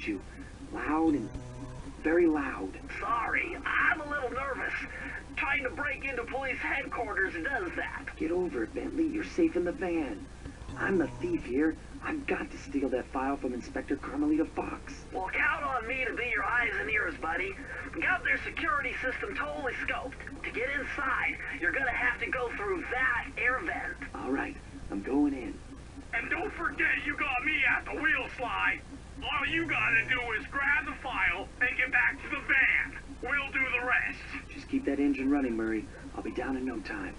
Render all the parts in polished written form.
didn't you? Loud and very loud. Sorry, I'm a little nervous. Trying to break into police headquarters does that. Get over it, Bentley. You're safe in the van. I'm the thief here. I've got to steal that file from Inspector Carmelita Fox. Well, count on me to be your eyes and ears, buddy. Got their security system totally scoped. To get inside, you're gonna have to go through that air vent. All right, I'm going in. And don't forget you got me at the wheel, Sly. All you gotta do is grab the file and get back to the van. We'll do the rest. Just keep that engine running, Murray. I'll be down in no time.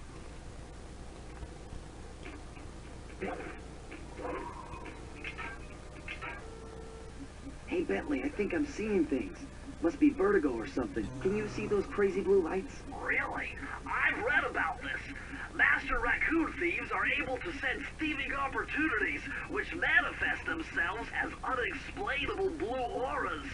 Hey, Bentley, I think I'm seeing things. Must be vertigo or something. Can you see those crazy blue lights? Really? I've read about this. Master raccoon thieves are able to sense thieving opportunities, which manifest themselves as unexplainable blue auras.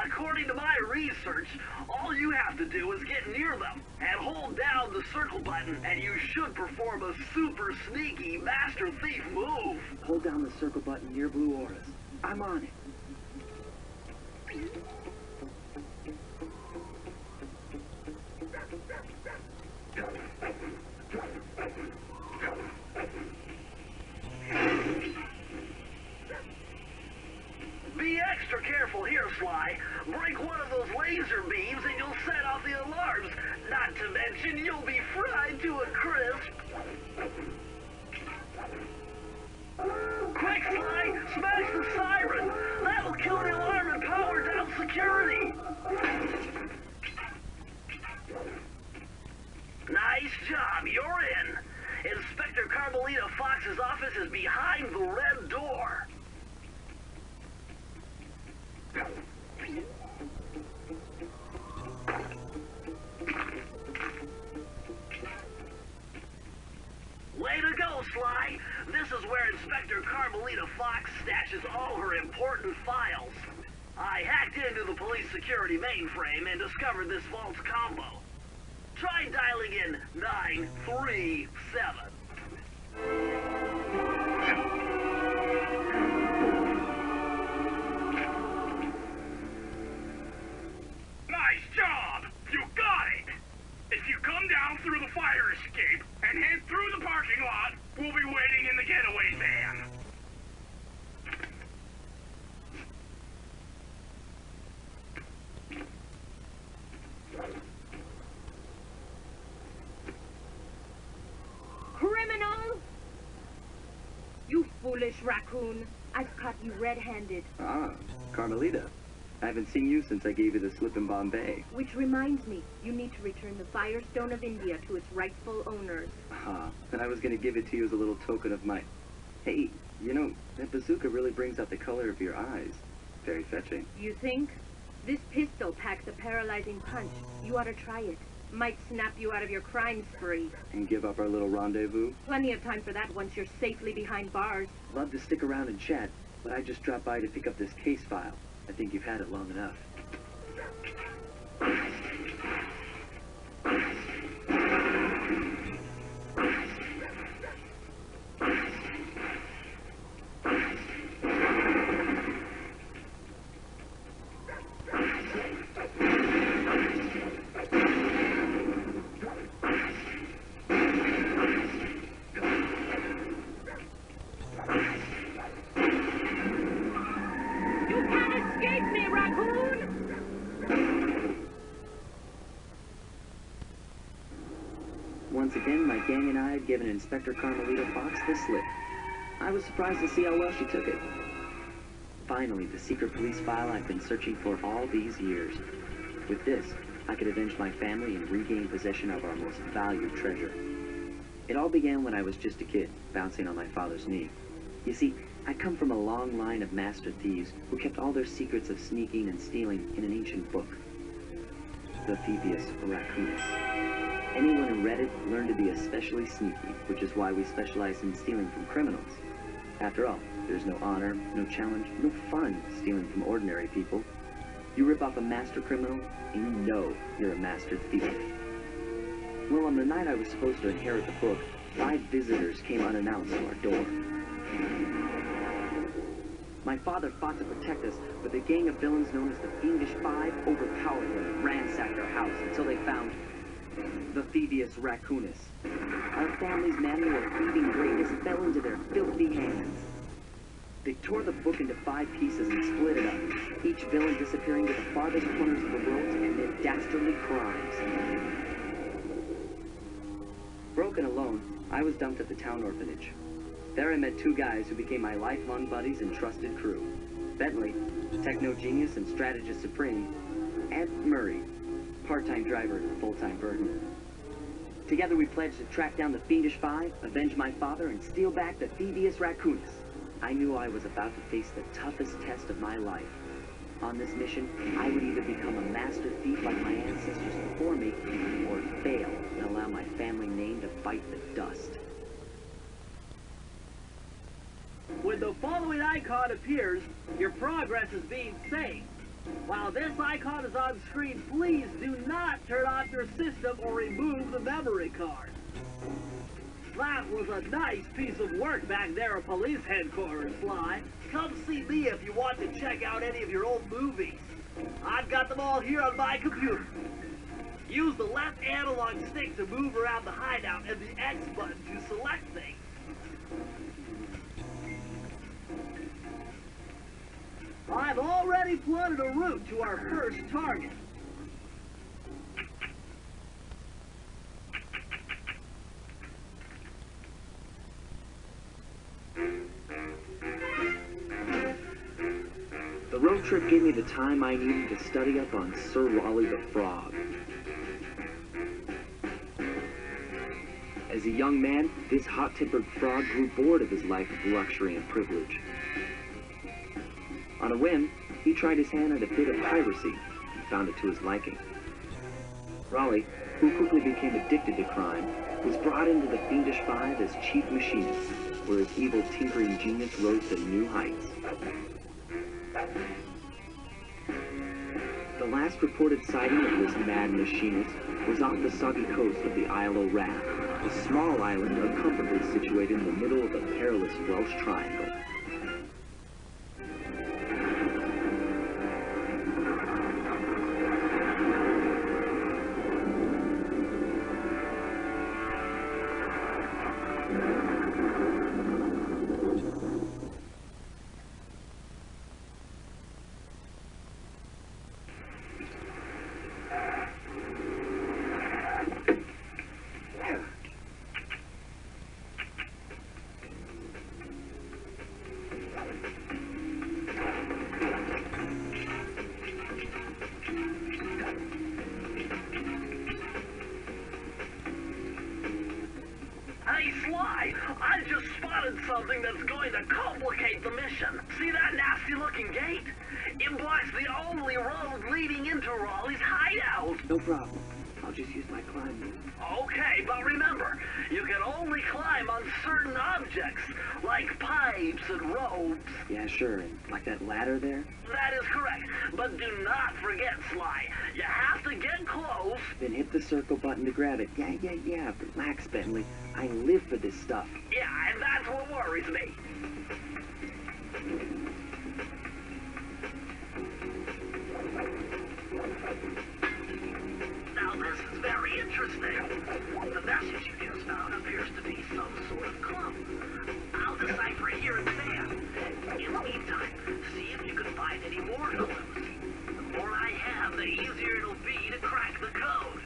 According to my research, all you have to do is get near them and hold down the circle button, and you should perform a super sneaky master thief move. Hold down the circle button near blue auras. I'm on it. Be extra careful here, Sly. Break one of those laser beams and you'll set off the alarms. Not to mention, you'll be fried to a crisp. Quick, Sly! Smash the siren! That'll kill the alarm and power down security! Nice job, you're in. Inspector Carmelita Fox's office is behind the red door. Way to go, Sly! This is where Inspector Carmelita Fox stashes all her important files. I hacked into the police security mainframe and discovered this vault's combo. Try dialing in 937. Nice job! You got it! If you come down through the fire escape and head through the parking lot, we'll be waiting in the getaway van. Criminal! You foolish raccoon. I've caught you red-handed. Ah, Carmelita. I haven't seen you since I gave you the slip in Bombay. Which reminds me, you need to return the Firestone of India to its rightful owners. And I was going to give it to you as a little token of my... Hey, you know, that bazooka really brings out the color of your eyes. Very fetching. You think? This pistol packs a paralyzing punch. You ought to try it. Might snap you out of your crime spree. And give up our little rendezvous? Plenty of time for that once you're safely behind bars. Love to stick around and chat, but I just dropped by to pick up this case file. I think you've had it long enough. Once again, my gang and I had given Inspector Carmelita Fox the slip. I was surprised to see how well she took it. Finally, the secret police file I've been searching for all these years. With this, I could avenge my family and regain possession of our most valued treasure. It all began when I was just a kid, bouncing on my father's knee. You see, I come from a long line of master thieves who kept all their secrets of sneaking and stealing in an ancient book. The thievius or raccoonus. Anyone who read it learned to be especially sneaky, which is why we specialize in stealing from criminals. After all, there's no honor, no challenge, no fun stealing from ordinary people. You rip off a master criminal, and you know you're a master thief. Well, on the night I was supposed to inherit the book, 5 visitors came unannounced to our door. My father fought to protect us, but the gang of villains known as the Fiendish Five overpowered them and ransacked our house until they found the thievius raccoonus. Our family's manual of thieving greatness fell into their filthy hands. They tore the book into 5 pieces and split it up, each villain disappearing to the farthest corners of the world to commit dastardly crimes. Broken alone, I was dumped at the town orphanage. There I met 2 guys who became my lifelong buddies and trusted crew. Bentley, techno genius and strategist supreme, and Murray, part-time driver and full-time burden. Together we pledged to track down the Fiendish Five, avenge my father, and steal back the thievius raccoonus. I knew I was about to face the toughest test of my life. On this mission, I would either become a master thief like my ancestors before me, or fail and allow my family name to bite the dust. When the following icon appears, your progress is being saved. While this icon is on screen, please do not turn off your system or remove the memory card. That was a nice piece of work back there at police headquarters, Sly. Come see me if you want to check out any of your old movies. I've got them all here on my computer. Use the left analog stick to move around the hideout and the X button to select things. I've already plotted a route to our first target. The road trip gave me the time I needed to study up on Sir Raleigh the Frog. As a young man, this hot-tempered frog grew bored of his life of luxury and privilege. On a whim, he tried his hand at a bit of piracy and found it to his liking. Raleigh, who quickly became addicted to crime, was brought into the Fiendish Five as chief machinist, where his evil tinkering genius rose to new heights. The last reported sighting of this mad machinist was off the soggy coast of the Isle of Rath, a small island uncomfortably situated in the middle of a perilous Welsh triangle. I just spotted something that's going to complicate the mission. See that nasty-looking gate? It blocks the only road leading into Raleigh's hideout. No problem. I'll just use my climb move. Okay, but remember, you can only climb on certain objects, like pipes and ropes. Yeah, sure. And like that ladder there? That is correct. But do not forget, Sly. You have to get close. Then hit the circle button to grab it. Yeah. Relax, Bentley. I live for this stuff. Yeah, and that's what worries me. Now this is very interesting. The message you just found appears to be some sort of clue. I'll decipher it here and there. In the meantime, see if you can find any more clues. The more I have, the easier it'll be to crack the code.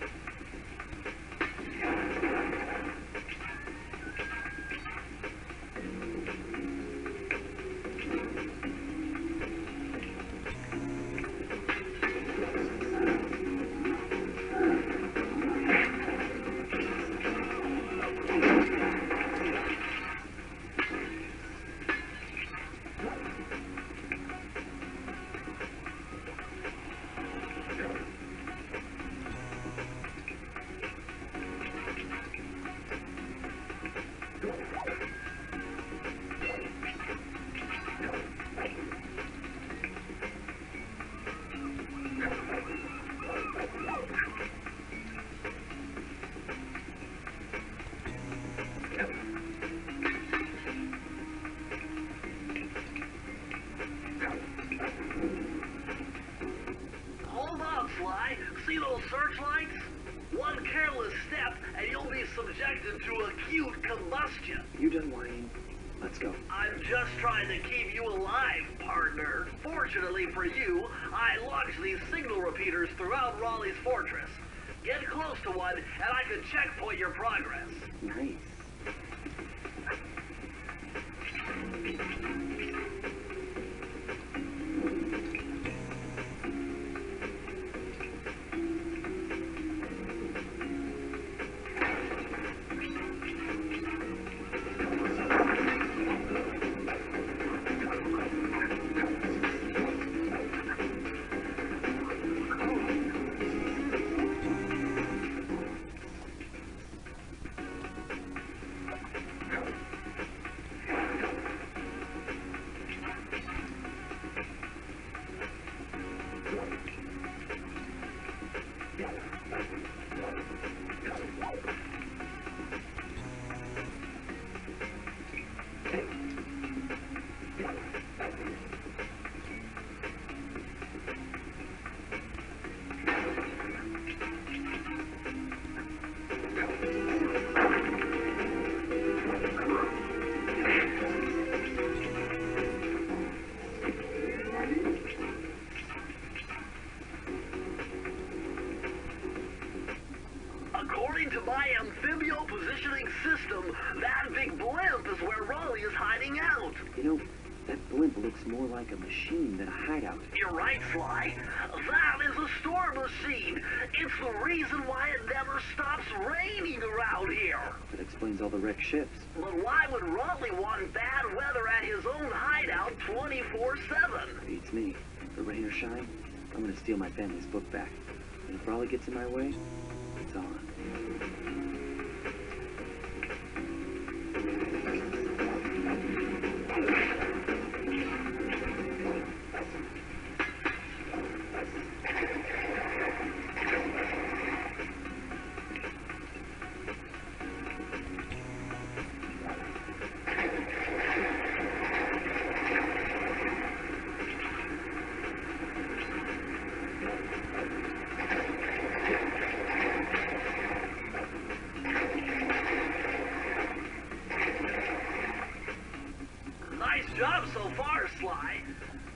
step, and you'll be subjected to acute combustion. You done whining? Let's go. I'm just trying to keep you alive, partner. Fortunately for you, I launched these signal repeaters throughout Raleigh's fortress. Get close to one, and I can checkpoint your progress. Nice. According to my amphibio positioning system, that big blimp is where Raleigh is hiding out. You know, that blimp looks more like a machine than a hideout. You're right, Sly. That is a storm machine. It's the reason why it never stops raining around here. That explains all the wrecked ships. But why would Raleigh want bad weather at his own hideout 24/7? Beats me. For rain or shine, I'm gonna steal my family's book back. And if Raleigh gets in my way, it's on. Nice job so far, Sly.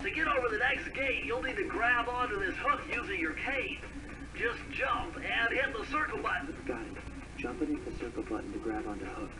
To get over the next gate, you'll need to grab onto this hook using your cane. Just jump and hit the circle button. Got it. Jump and hit the circle button to grab onto hooks.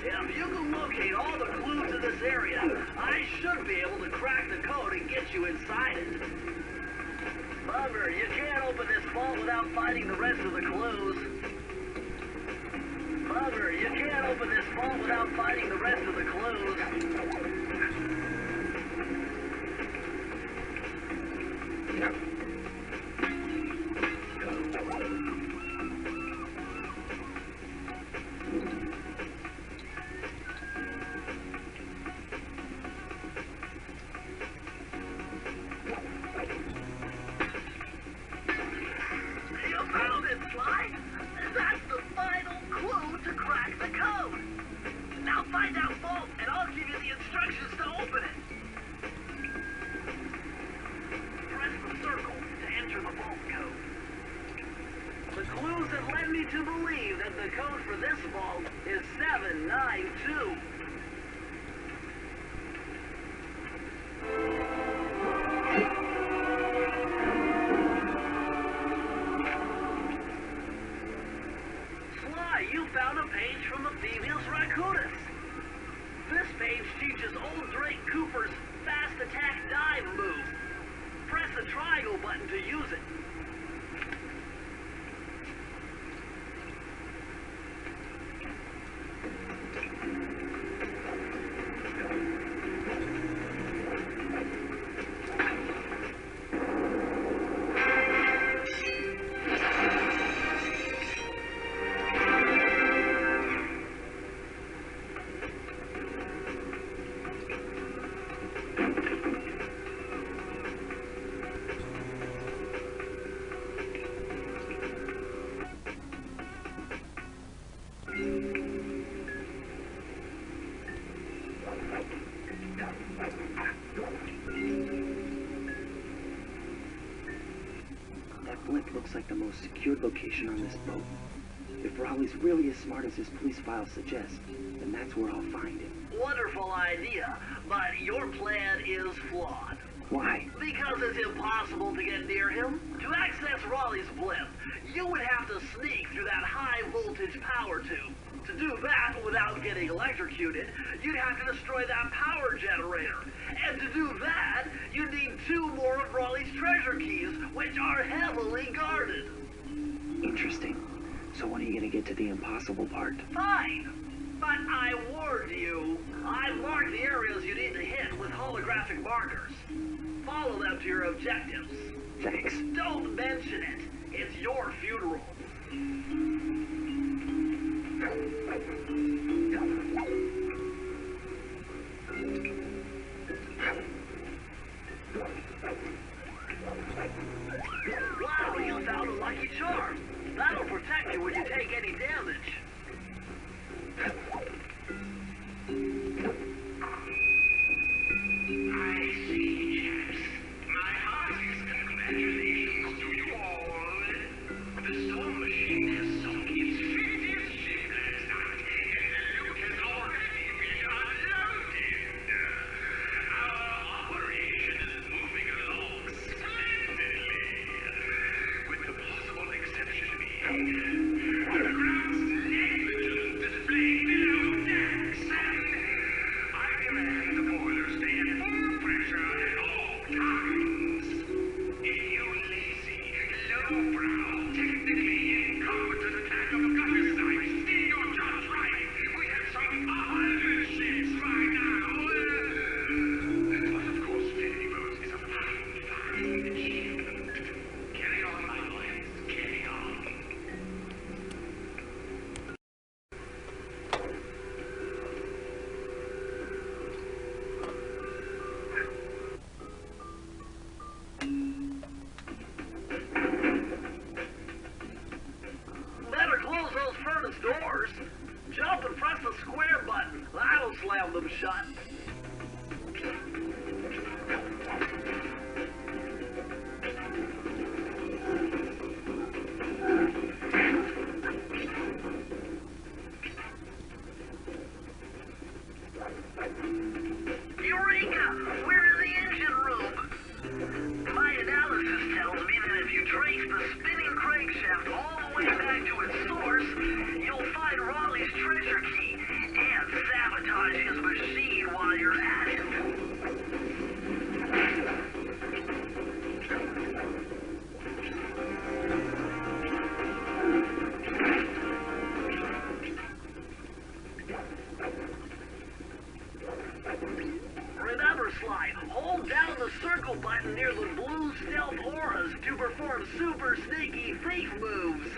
If you can locate all the clues in this area, I should be able to crack the code and get you inside it. Bummer, you can't open this vault without finding the rest of the clues. Bummer, you can't open this vault without finding the rest of the clues. me to believe that the code for this vault is 792. Sly, you found a page from the thievius raccoonus. This page teaches old Drake Cooper's fast attack dive move. Press the triangle button to use it. Blimp looks like the most secured location on this boat. If Raleigh's really as smart as his police files suggest, then that's where I'll find him. Wonderful idea, but your plan is flawed. Why? Because it's impossible to get near him. To access Raleigh's blimp, you would have to sneak through that high-voltage power tube. To do that without getting electrocuted, you'd have to destroy that power generator. And to do that, you'd need 2 more of Raleigh's treasure keys, which are heavily guarded. Interesting. So when are you gonna get to the impossible part? Fine. But I warned you. I've marked the areas you need to hit with holographic markers. Follow them to your objectives. Thanks. Don't mention it. It's your funeral. Wow, you found a lucky charm. That'll protect you when you take any damage. I see, chaps. My heartiest congratulations to you all. The storm machine has sunk its 50th ship last night, and the loot has already been unloaded. Our operation is moving along splendidly, with the possible exception being the ground's negligent display below decks. I command the boilers stay at full pressure at all times. You lazy, lowbrow, technically incompetent attack of gutters, steal your jobs right. We have some 100 ships right now. But of course, Thieves is a fine achievement. Carry on, my boys, carry on. Better close those furnace doors. Jump and press the square button. That'll slam them shut. Eureka! We're in the engine room. My analysis tells me that if you trace the spinning crankshaft all the way back to its source, you'll find Raleigh's treasure key and sabotage his machine while you're at it. Remember, Sly, hold down the circle button near the blue stealth auras to perform super sneaky thief moves.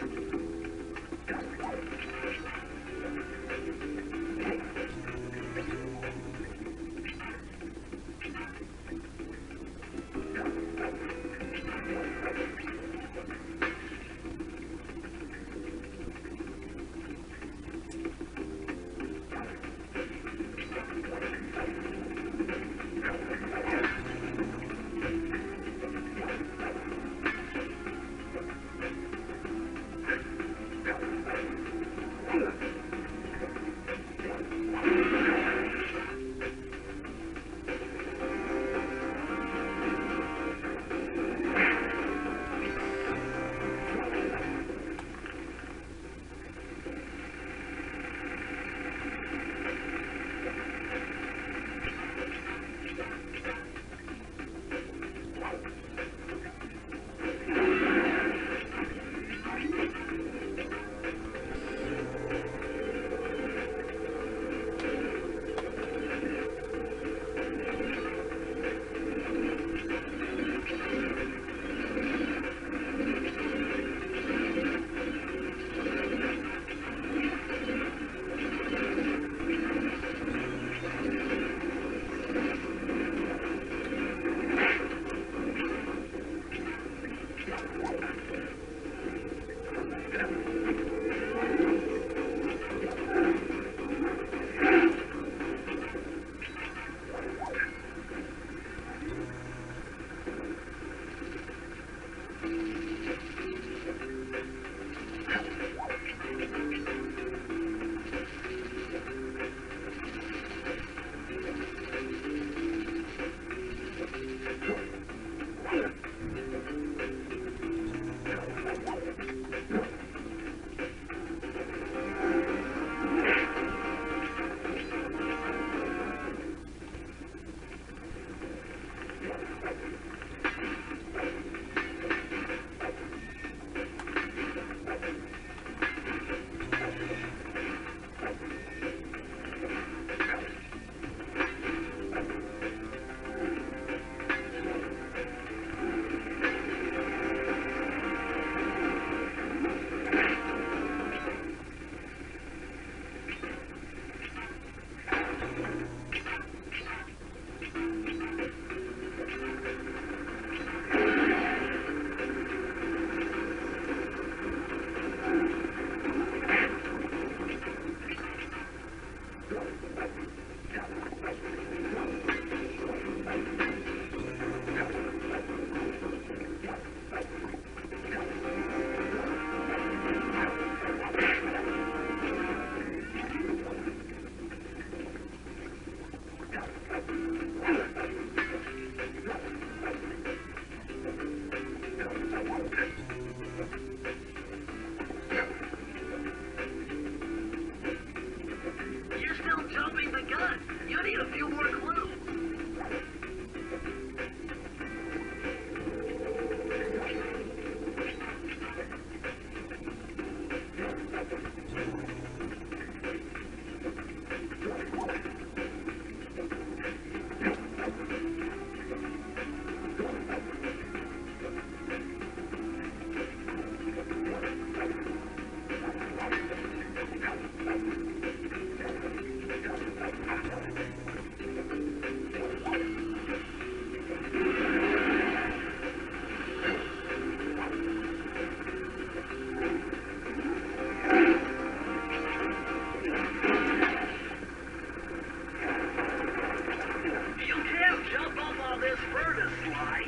Sly.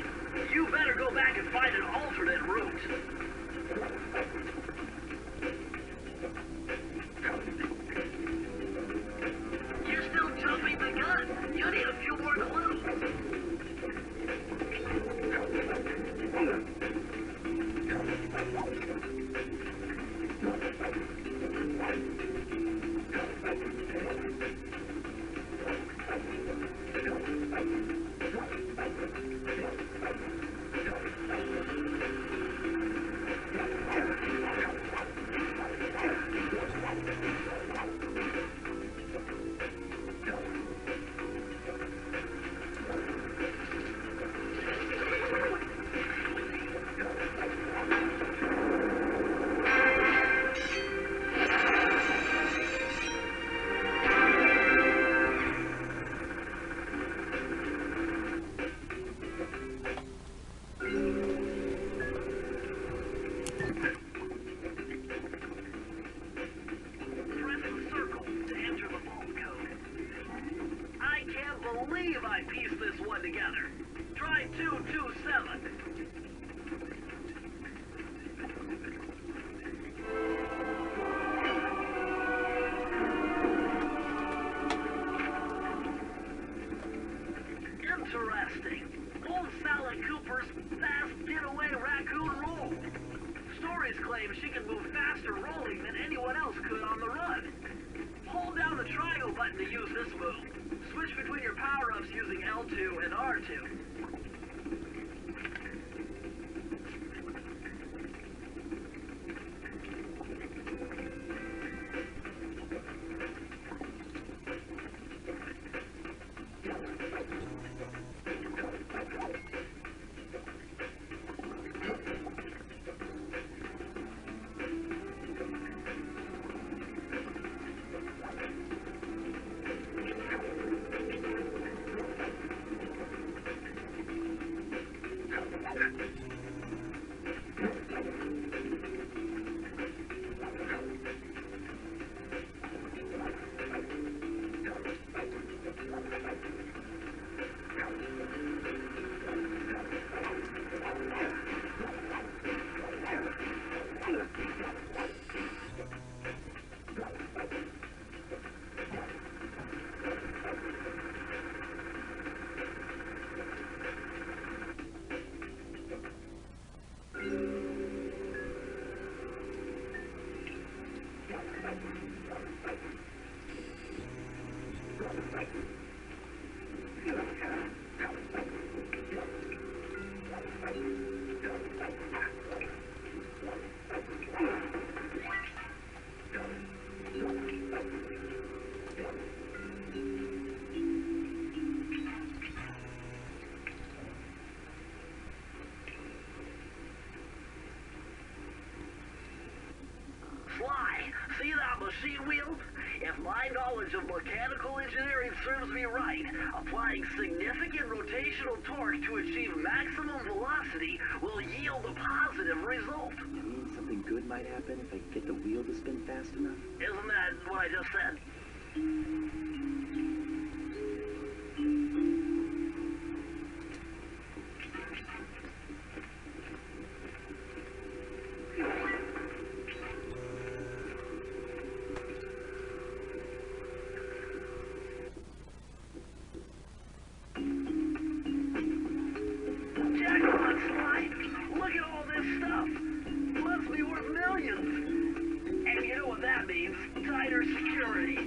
You better go back and find an alternate route. You're still jumping the gun. You need a few more clues. Believe I pieced this one together. Try 227. Interesting. Old Sally Cooper's fast getaway raccoon roll. Stories claim she can move faster rolling than anyone else could on the run. Hold down the triangle button to use this move. Switch between your power-ups using L2 and R2. Sly, see that machine wheel? If my knowledge of mechanical engineering serves me right, applying significant rotational torque to achieve maximum velocity will yield a positive result. You mean something good might happen if I get the wheel to spin fast enough? Isn't that what I just said? Look at all this stuff. Must be worth millions. And you know what that means. Tighter security.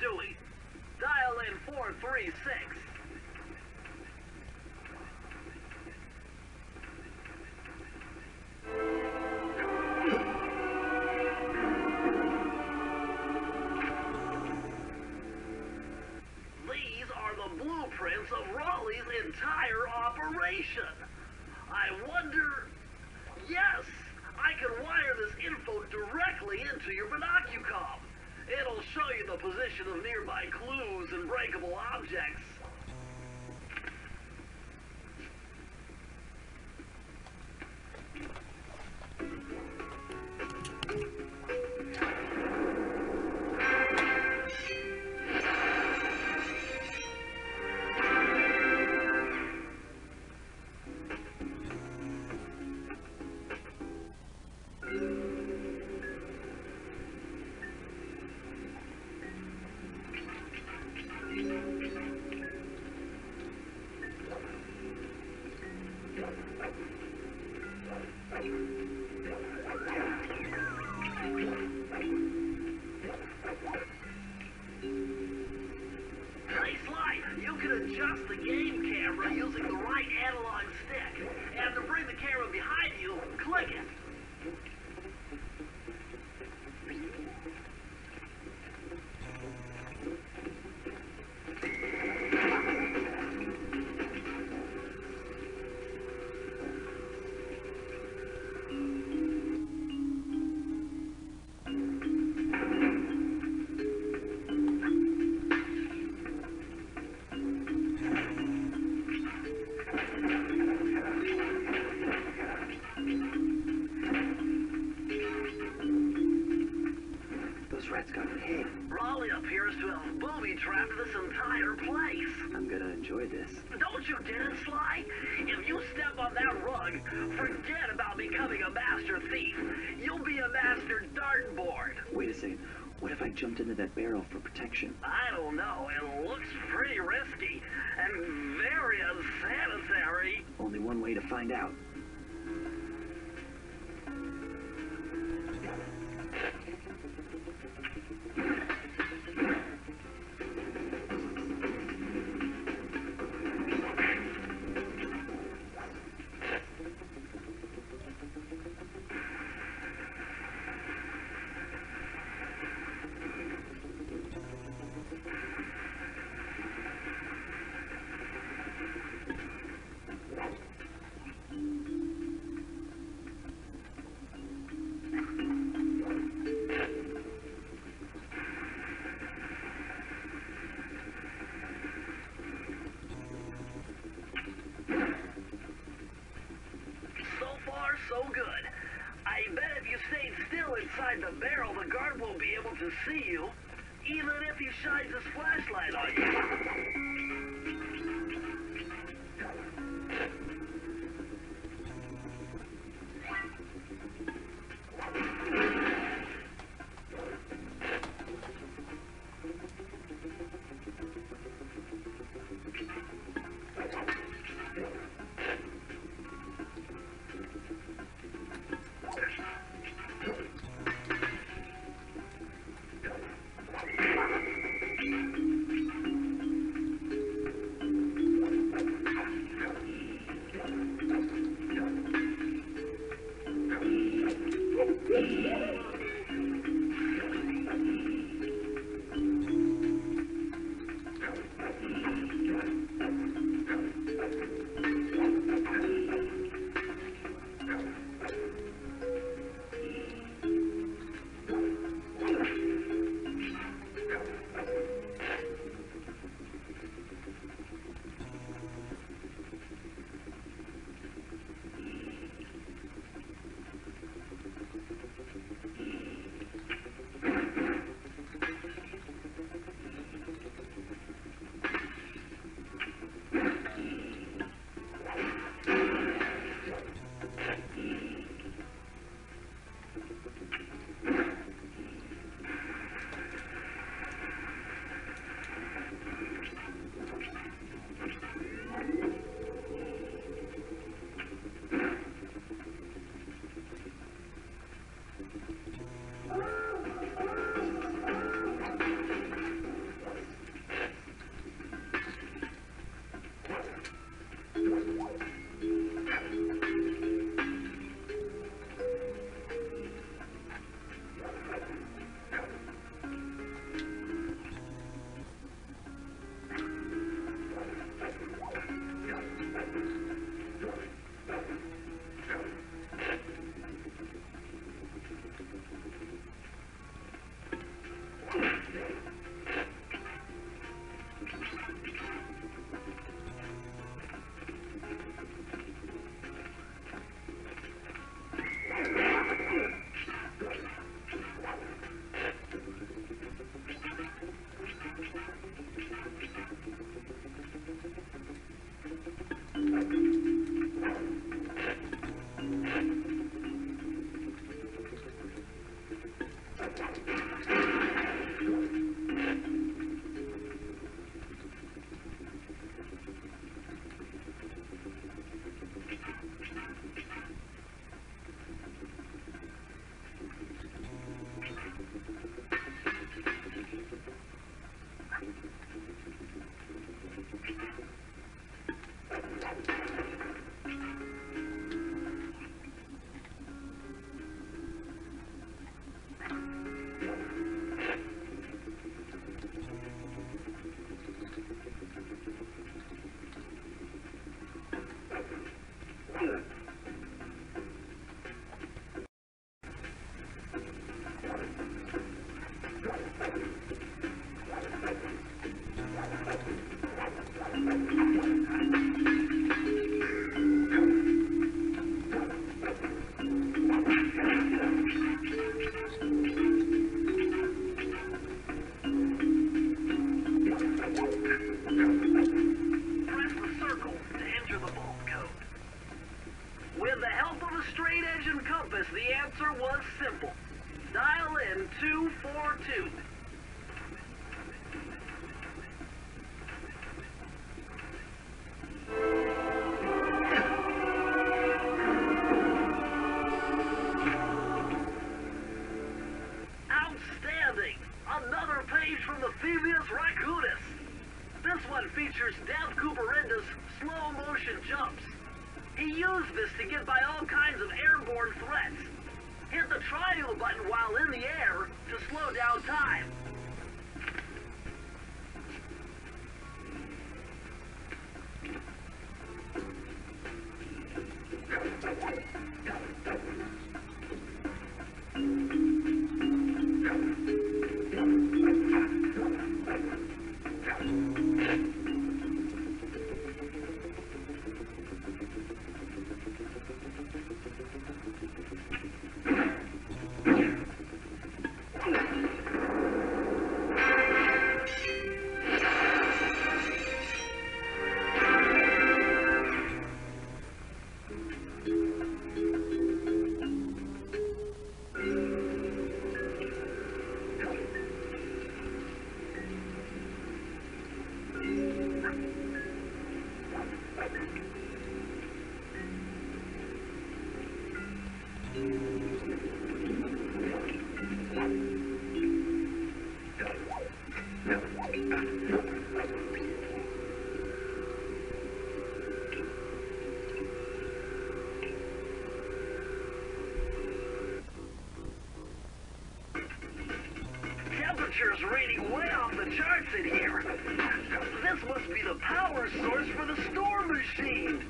doing. Dial in 436. These are the blueprints of Raleigh's entire operation. I wonder... Yes, I can wire this info directly into your binocucom. It'll show you the position of nearby clues and breakable objects. Hey Sly, you can adjust the game camera using the right analog stick. And to bring the camera behind you, click it. Those rats got me hit. Raleigh appears to have booby-trapped this entire place. I'm gonna enjoy this. Don't you get it, Sly? If you step on that rug, forget about becoming a master thief. You'll be a master dartboard. Wait a second. What if I jumped into that barrel for protection? I don't know. It looks pretty risky and very unsanitary. Only one way to find out. So good. I bet if you stayed still inside the barrel, the guard won't be able to see you, even if he shines his flashlight on you. The answer was simple. Dial in 242. Outstanding! Another page from the thievius raccoonus. This one features Dev Cooperenda's slow motion jumps. He used this to get by all kinds of airborne threats. Hit the triangle button while in the air to slow down time. Temperature's reading way off the charts in here. This must be the power source for the storm machine.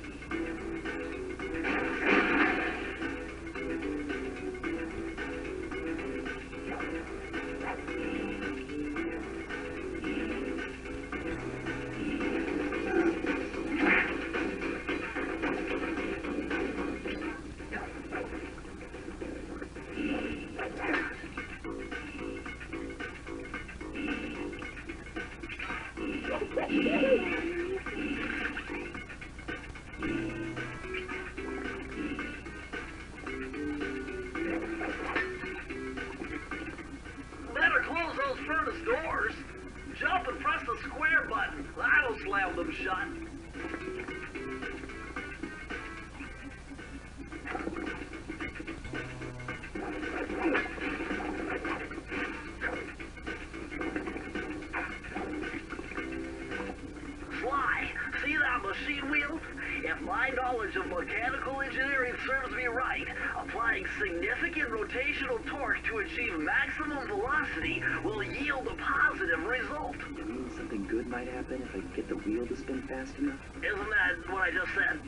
Better close those furnace doors. Jump and press the square button. That'll slam them shut. Sly, see that machine wheel? If my knowledge of mechanical engineering serves me right, applying significant rotational torque to achieve maximum velocity will yield a positive result. You mean something good might happen if I can get the wheel to spin fast enough? Isn't that what I just said?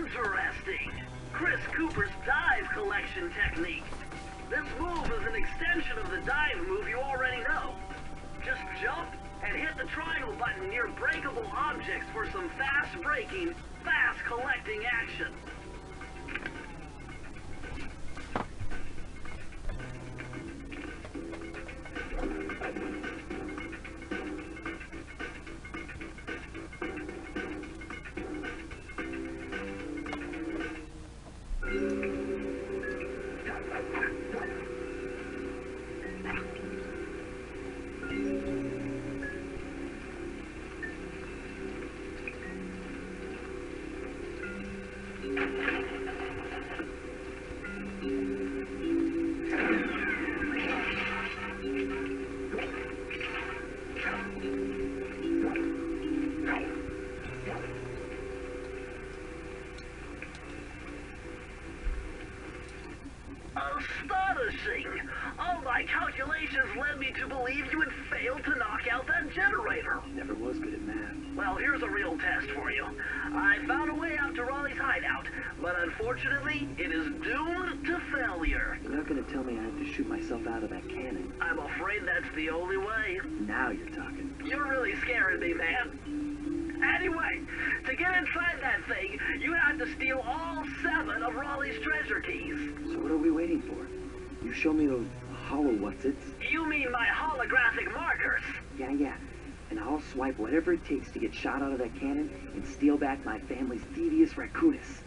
Interesting. Chris Cooper's dive collection technique. This move is an extension of the dive move you already know. Just jump and hit the triangle button near breakable objects for some fast breaking, fast collecting action. Astonishing! All my calculations led me to believe you had failed to knock out that generator. Never was good at math. Well, here's a real test for you. I found a way out to Raleigh's hideout, but unfortunately, it is doomed to failure. You're not gonna tell me I have to shoot myself out of that cannon. I'm afraid that's the only way. Now you're talking. You're really scaring me, man. Anyway, to get inside that thing, you have to steal all 7 of Raleigh's treasure keys. So what are we waiting for? You show me those hollow what's-its? You mean my holographic markers? Yeah. And I'll swipe whatever it takes to get shot out of that cannon and steal back my family's thievius raccoonus.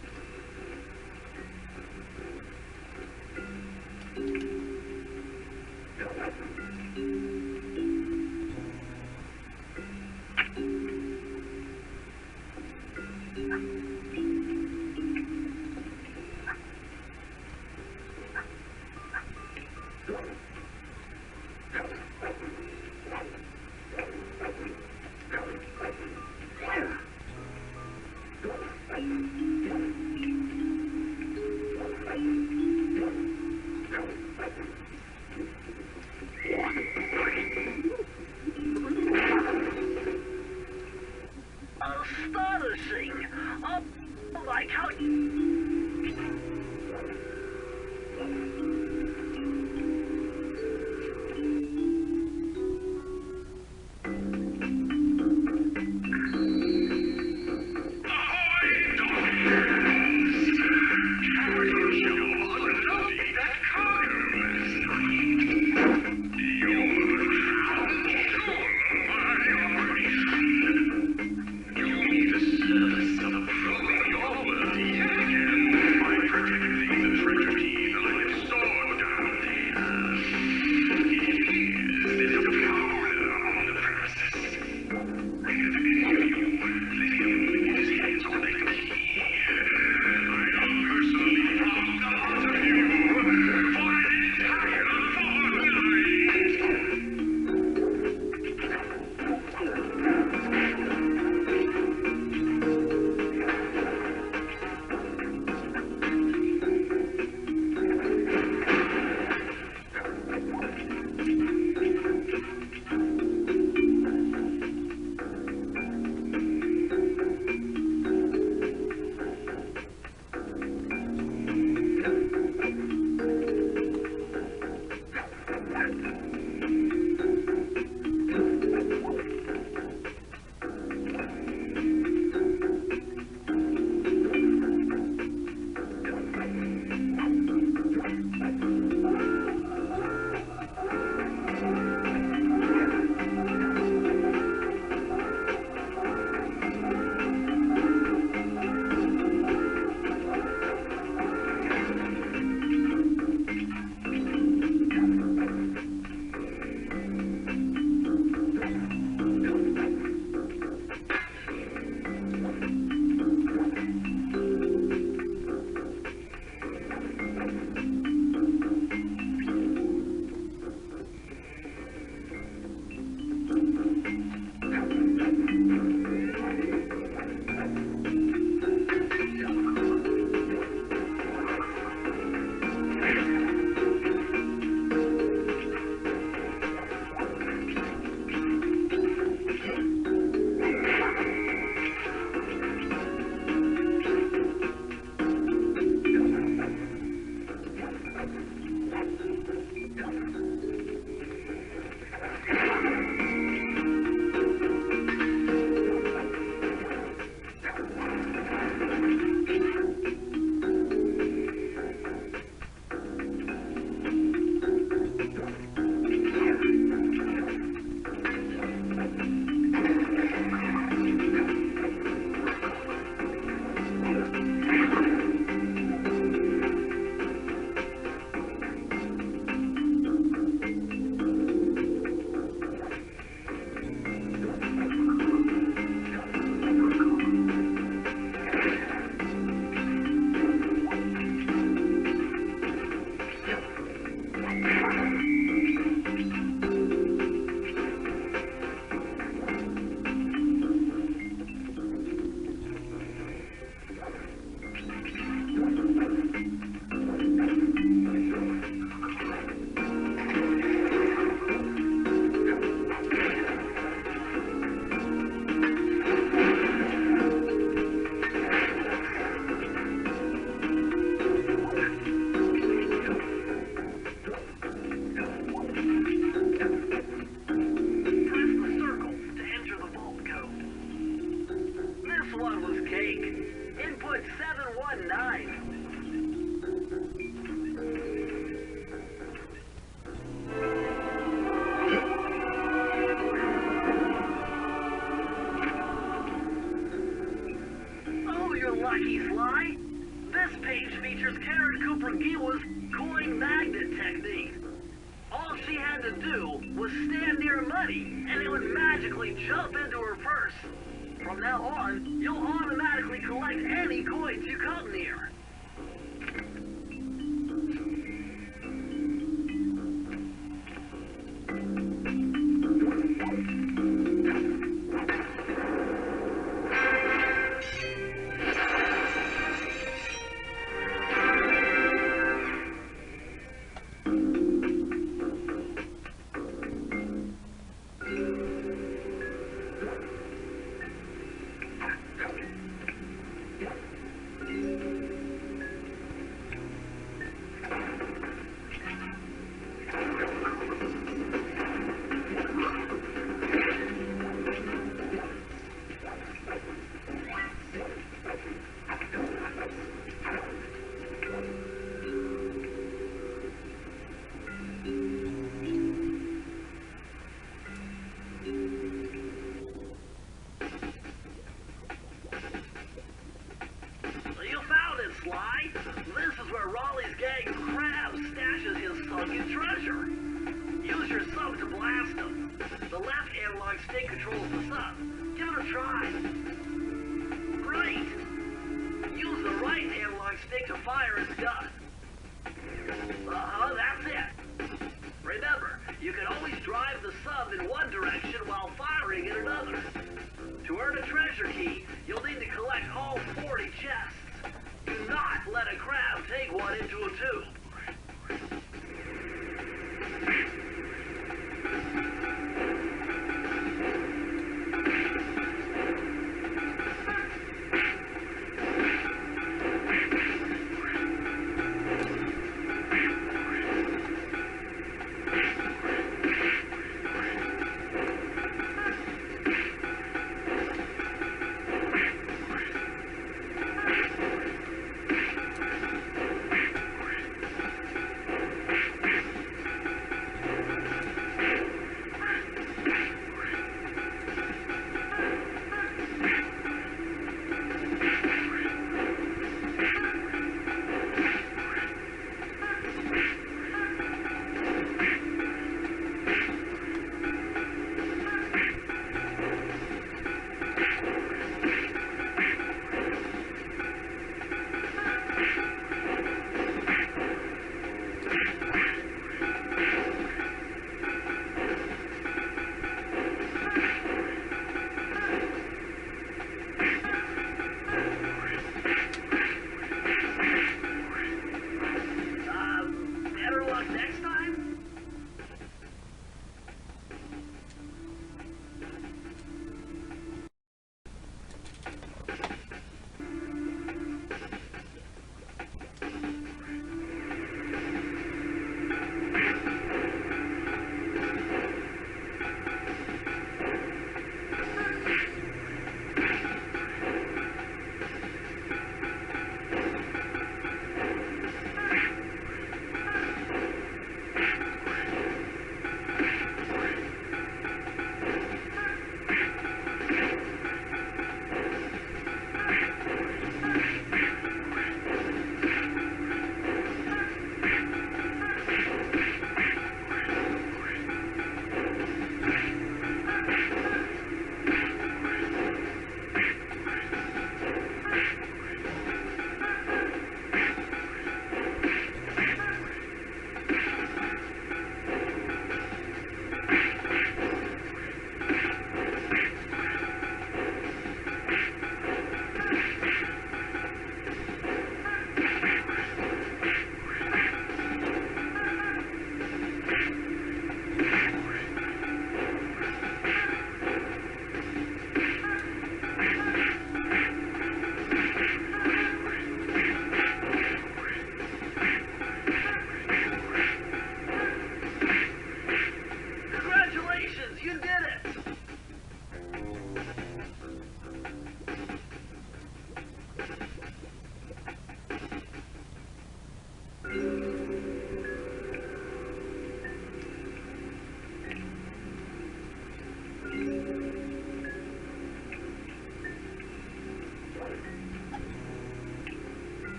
Astonishing! Oh my God! Service of approving your worthy cage features Karen Cooper-Giwa's cooling magnet technique. All she had to do was stand near money, and it would magically jump into her purse. From now on, you'll automatically collect any coins you come near. Sly, this is where Raleigh's gang of crabs stashes his sunken treasure. Use your sub to blast them. The left analog stick controls the sub. Give it a try. Great! Use the right analog stick to fire its gun. That's it. Remember, you can always drive the sub in one direction while firing in another. To earn a treasure key, you'll need to collect all 40 chests. Do not let a crab take one into a tube.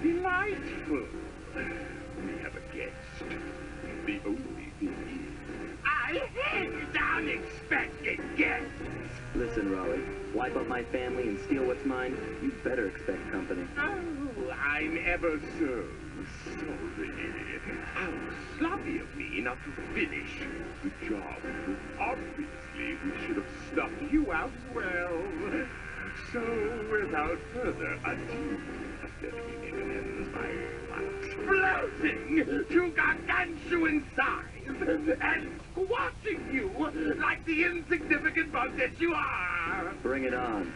delightful. We have a guest. The only thing is, I hate unexpected guests. Listen, Raleigh, wipe up my family and steal what's mine, you better expect company. Oh, I'm ever so sorry. How sloppy of me not to finish the job. Obviously, we should have stuffed you out well. So, without further ado, let me extend my exploding to gargantuan size and squashing you like the insignificant bug that you are. Bring it on.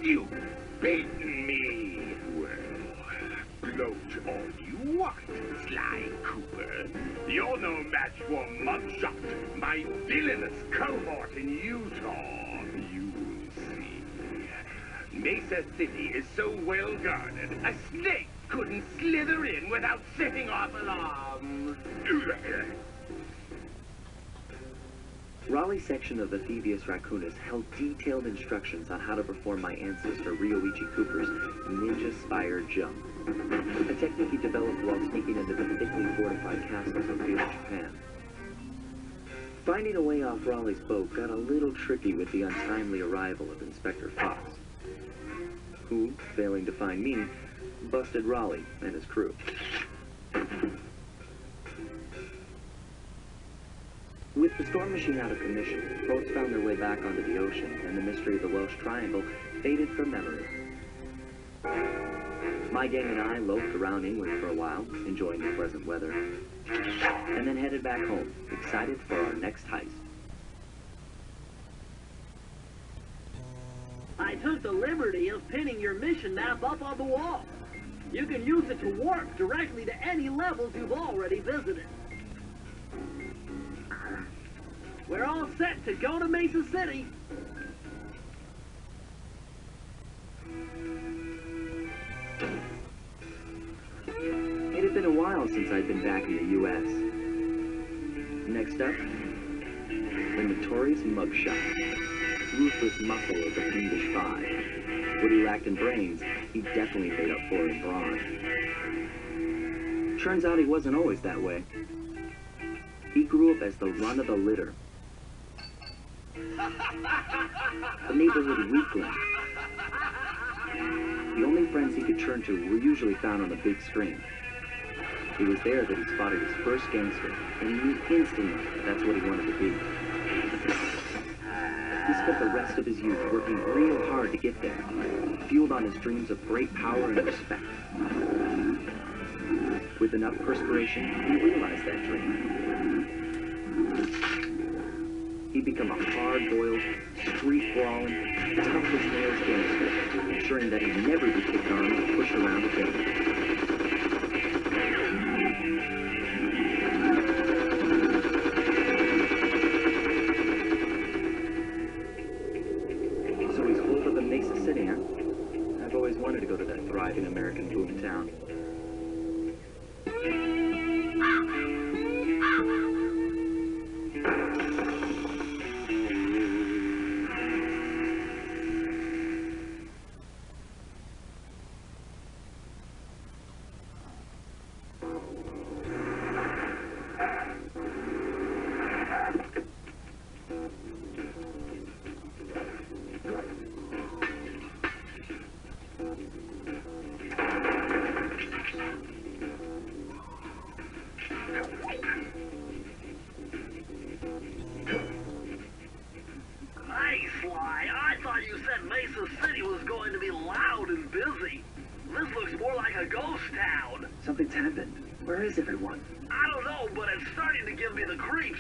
You've beaten me. Well, gloat all you want, Sly Cooper. You're no match for Mugshot, my villainous cohort in Utah. You will see. Mesa City is so well guarded, a snake couldn't slither in without setting off alarms. Raleigh's section of the thievius raccoonus held detailed instructions on how to perform my ancestor Ryoichi Cooper's ninja spire jump, a technique he developed while sneaking into the thickly fortified castles of feudal Japan. Finding a way off Raleigh's boat got a little tricky with the untimely arrival of Inspector Fox, who, failing to find me, busted Raleigh and his crew. With the storm machine out of commission, boats found their way back onto the ocean, and the mystery of the Welsh Triangle faded from memory. My gang and I loafed around England for a while, enjoying the pleasant weather, and then headed back home, excited for our next heist. I took the liberty of pinning your mission map up on the wall. You can use it to warp directly to any levels you've already visited. We're all set to go to Mesa City. It had been a while since I'd been back in the U.S. Next up, the notorious Mugshot. Ruthless muscle of the fiendish five. What he lacked in brains, he definitely made up for in brawn. Turns out he wasn't always that way. He grew up as the run of the litter. A neighborhood weakling. The only friends he could turn to were usually found on the big screen. It was there that he spotted his first gangster, and he knew instantly that's what he wanted to be. He spent the rest of his youth working real hard to get there, fueled on his dreams of great power and respect. With enough perspiration, he realized that dream. He'd become a hard-boiled, street-brawling, tough-as-nails gangster, ensuring that he'd never be kicked on or pushed around again. So he's full of the Mesa City, huh? I've always wanted to go to that thriving American boom town. Something's happened. Where is everyone? I don't know, but it's starting to give me the creeps.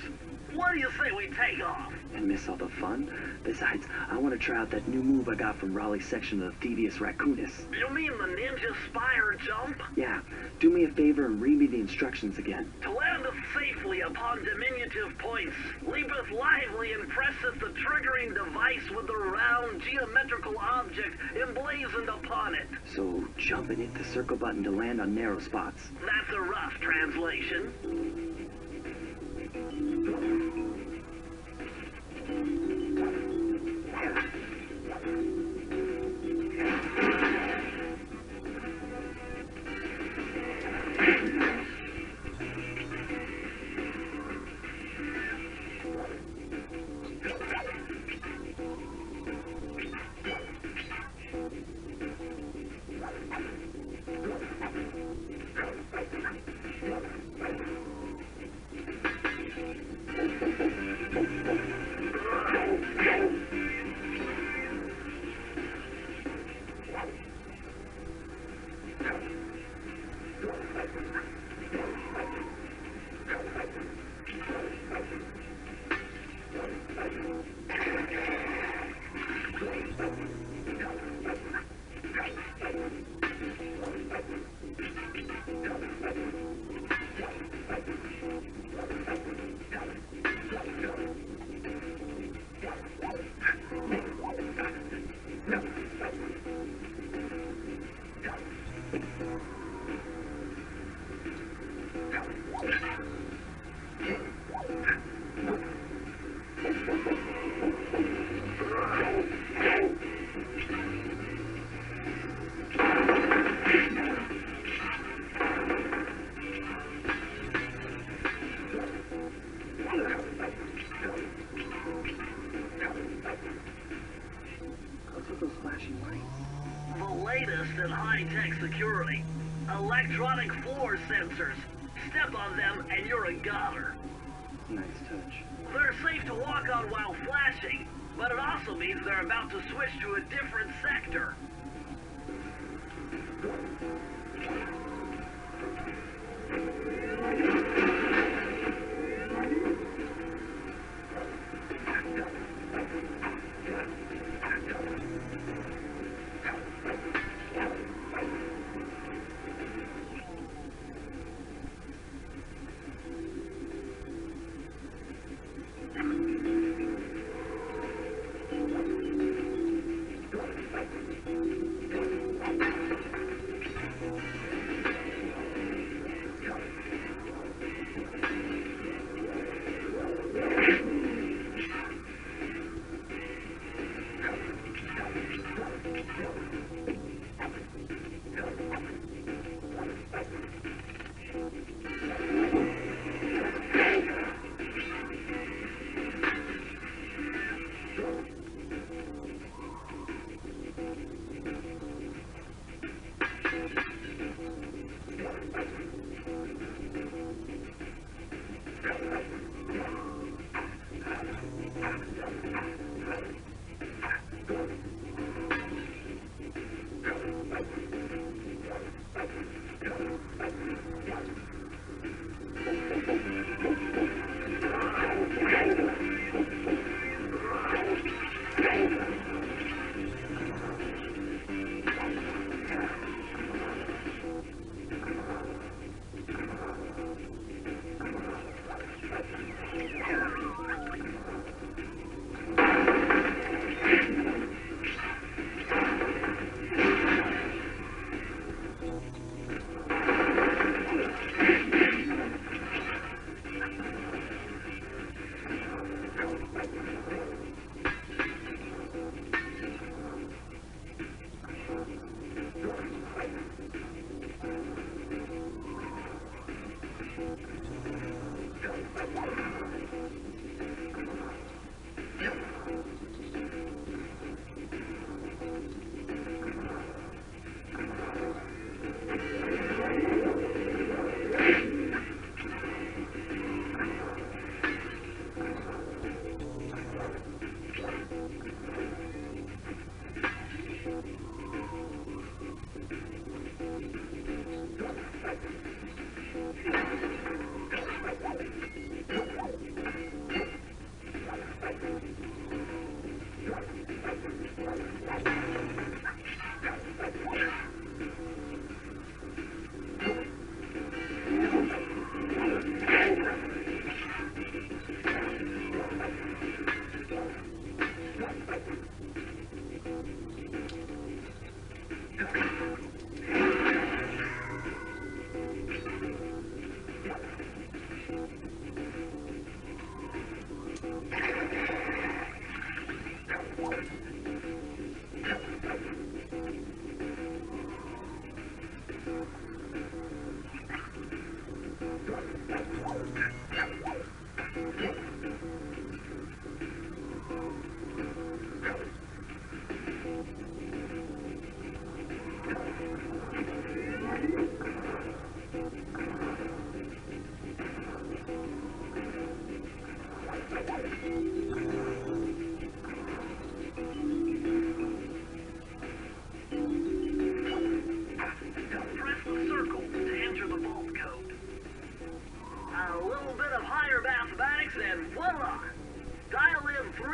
What do you say we take off? And miss all the fun? Besides, I want to try out that new move I got from Raleigh's section of the thievius raccoonus. You mean the ninja spire jump? Yeah, do me a favor and read me the instructions again. To landeth safely upon diminutive points, leapeth lively and presseth the triggering device with the round geometrical object emblazoned upon it. So jump and hit the circle button to land on narrow spots. That's a rough translation. And high-tech security. Electronic floor sensors. Step on them and you're a goner. Nice touch. They're safe to walk on while flashing, but it also means they're about to switch to a different sector.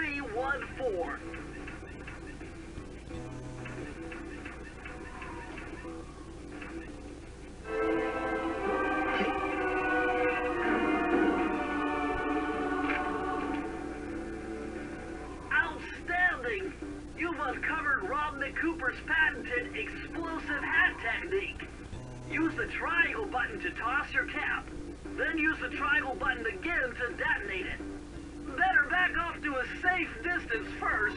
314. Outstanding! You've uncovered Rodney Cooper's patented explosive hat technique. Use the triangle button to toss your cap. Then use the triangle button again to detonate it. Better back off to a safe distance first.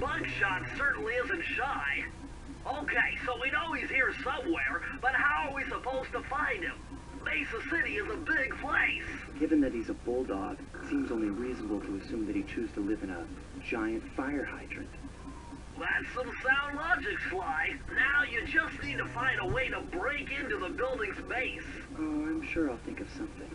Mugshot certainly isn't shy. Okay, so we know he's here somewhere, but how are we supposed to find him? Mesa City is a big place. Given that he's a bulldog, it seems only reasonable to assume that he chose to live in a giant fire hydrant. That's some sound logic, Sly. Now you just need to find a way to break into the building's base. Oh, I'm sure I'll think of something.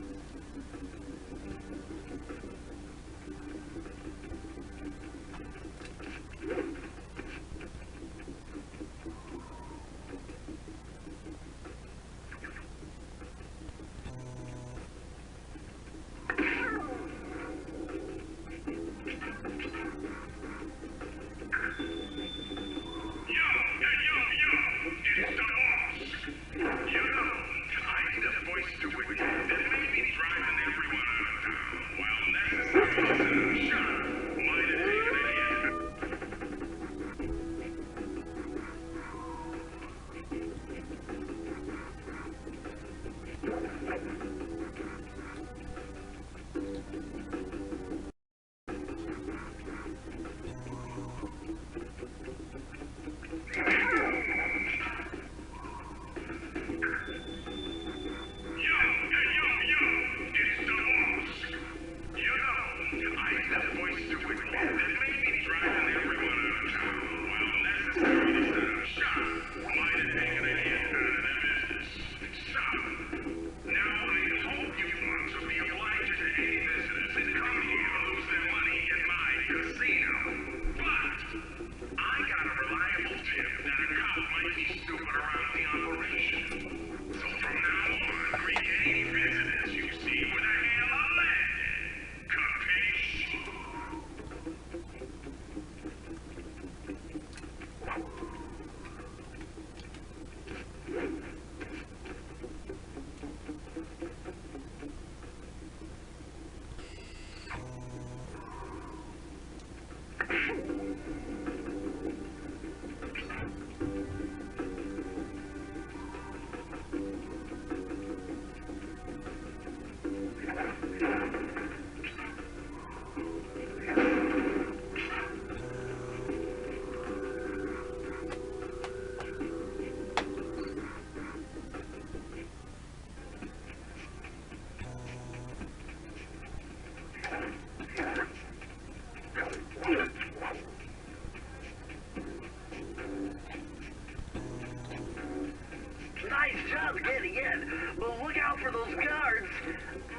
Getting in, but look out for those guards.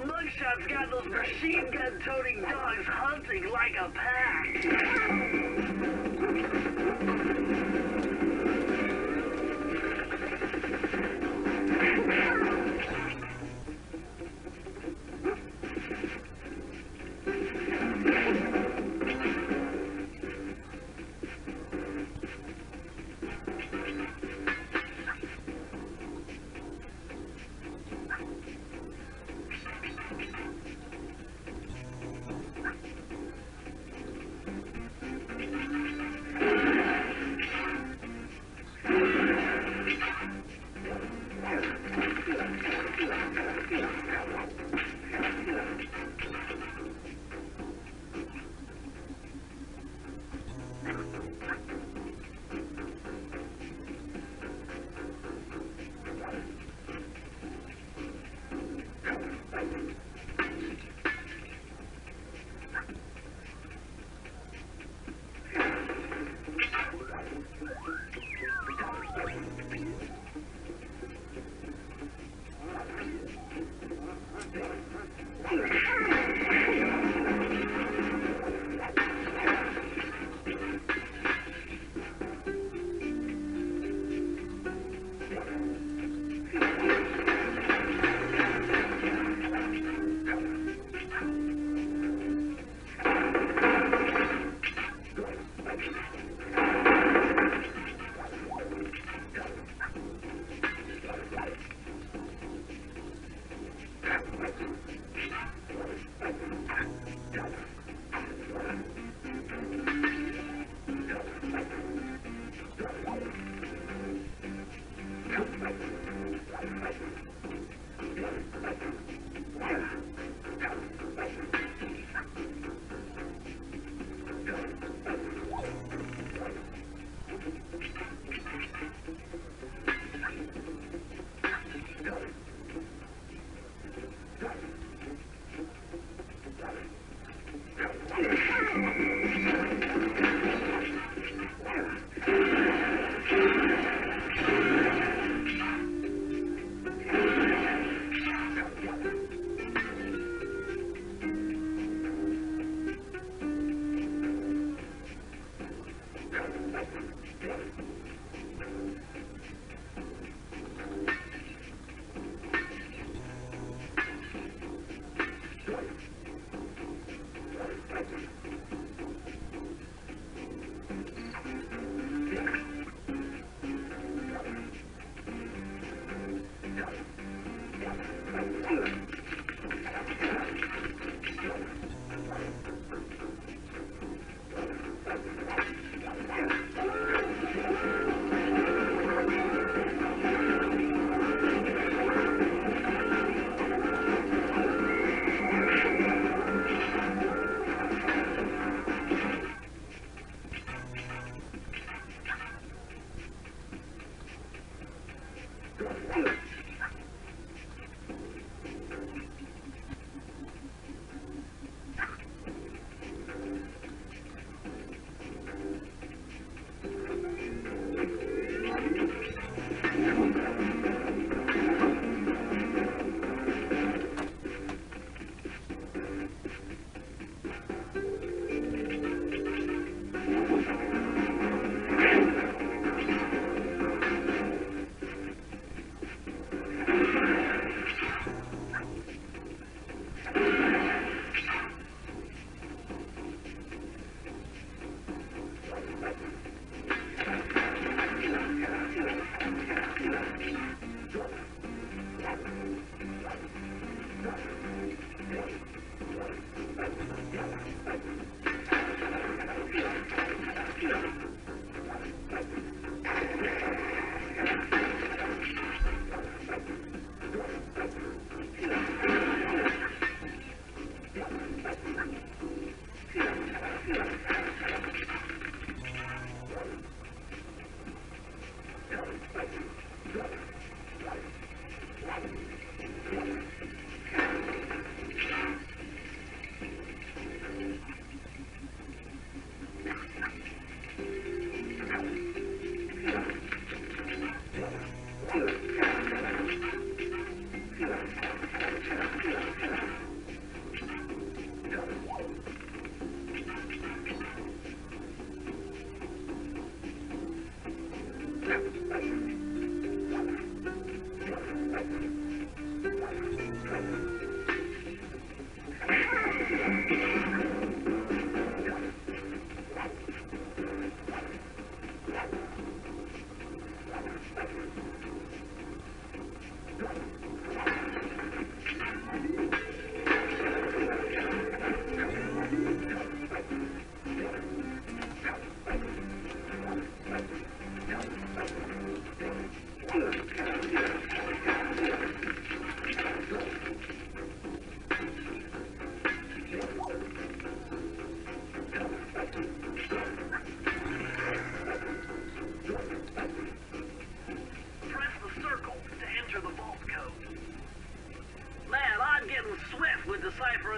Mugshot's got those machine gun-toting dogs hunting like a pack.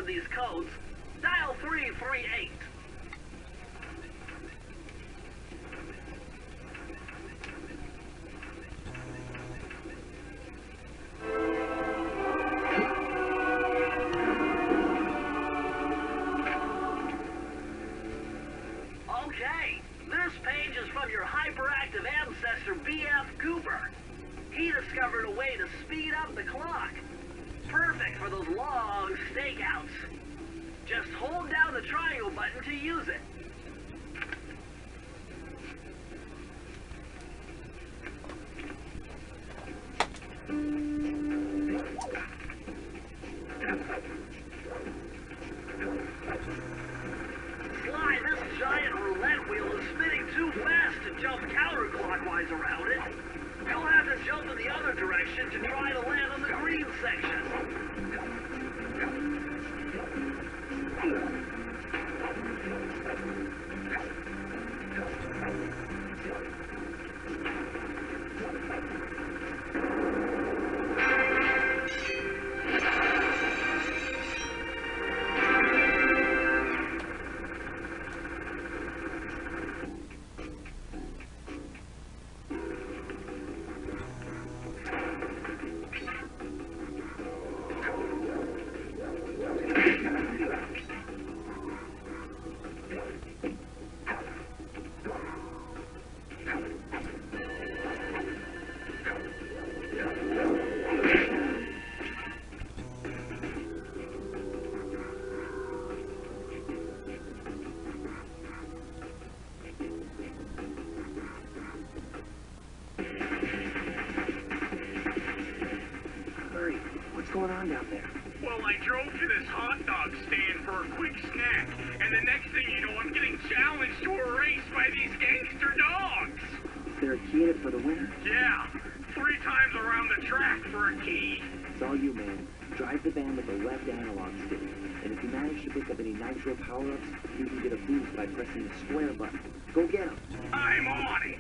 These codes, dial 338. Okay, this page is from your hyperactive ancestor B.F. Cooper. He discovered a way to speed up the clock. Perfect for those long stakeouts. Just hold down the triangle button to use it. Sly, this giant roulette wheel is spinning too fast to jump jump counterclockwise around it, you'll have to jump in the other direction to try to land on the green section. What's going on down there? Well, I drove to this hot dog stand for a quick snack, and the next thing you know, I'm getting challenged to a race by these gangster dogs. Is there a key in it for the winner? Yeah, 3 times around the track for a key. It's all you, man. Drive the van with the left analog stick. And if you manage to pick up any nitro power-ups, you can get a boost by pressing the square button. Go get them. I'm on it.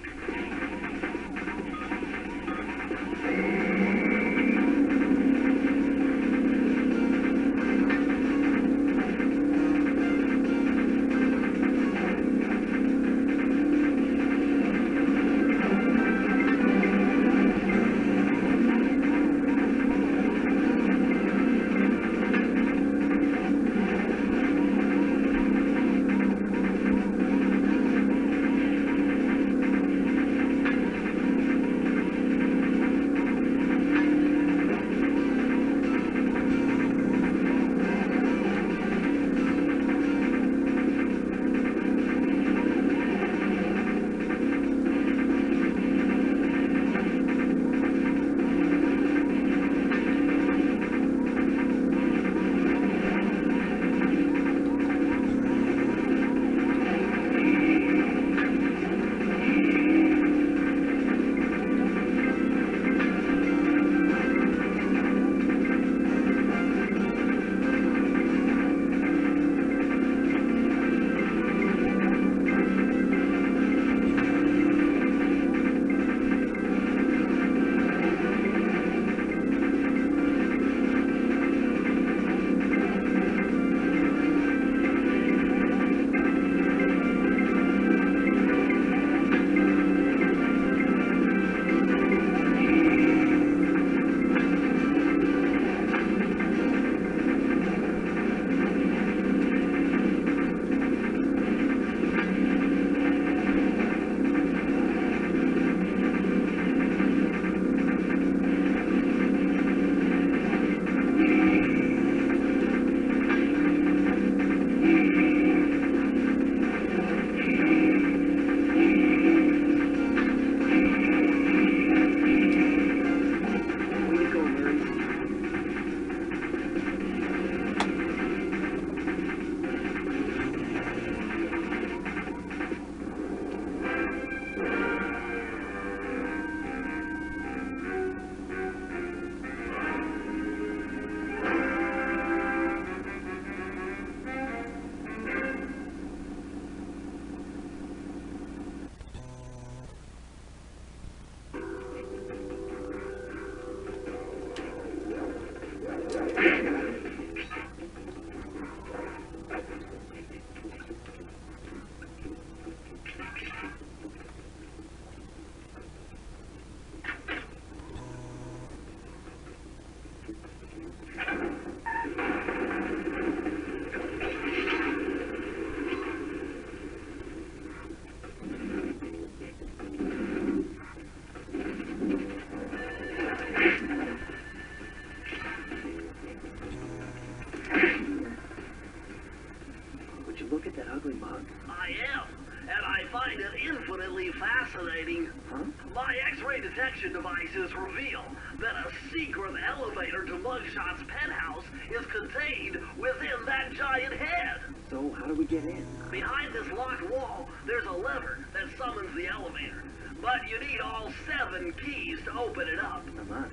fascinating. Huh? My X-ray detection devices reveal that a secret elevator to Mugshot's penthouse is contained within that giant head. So how do we get in? Behind this locked wall, there's a lever that summons the elevator. But you need all 7 keys to open it up. I'm on it.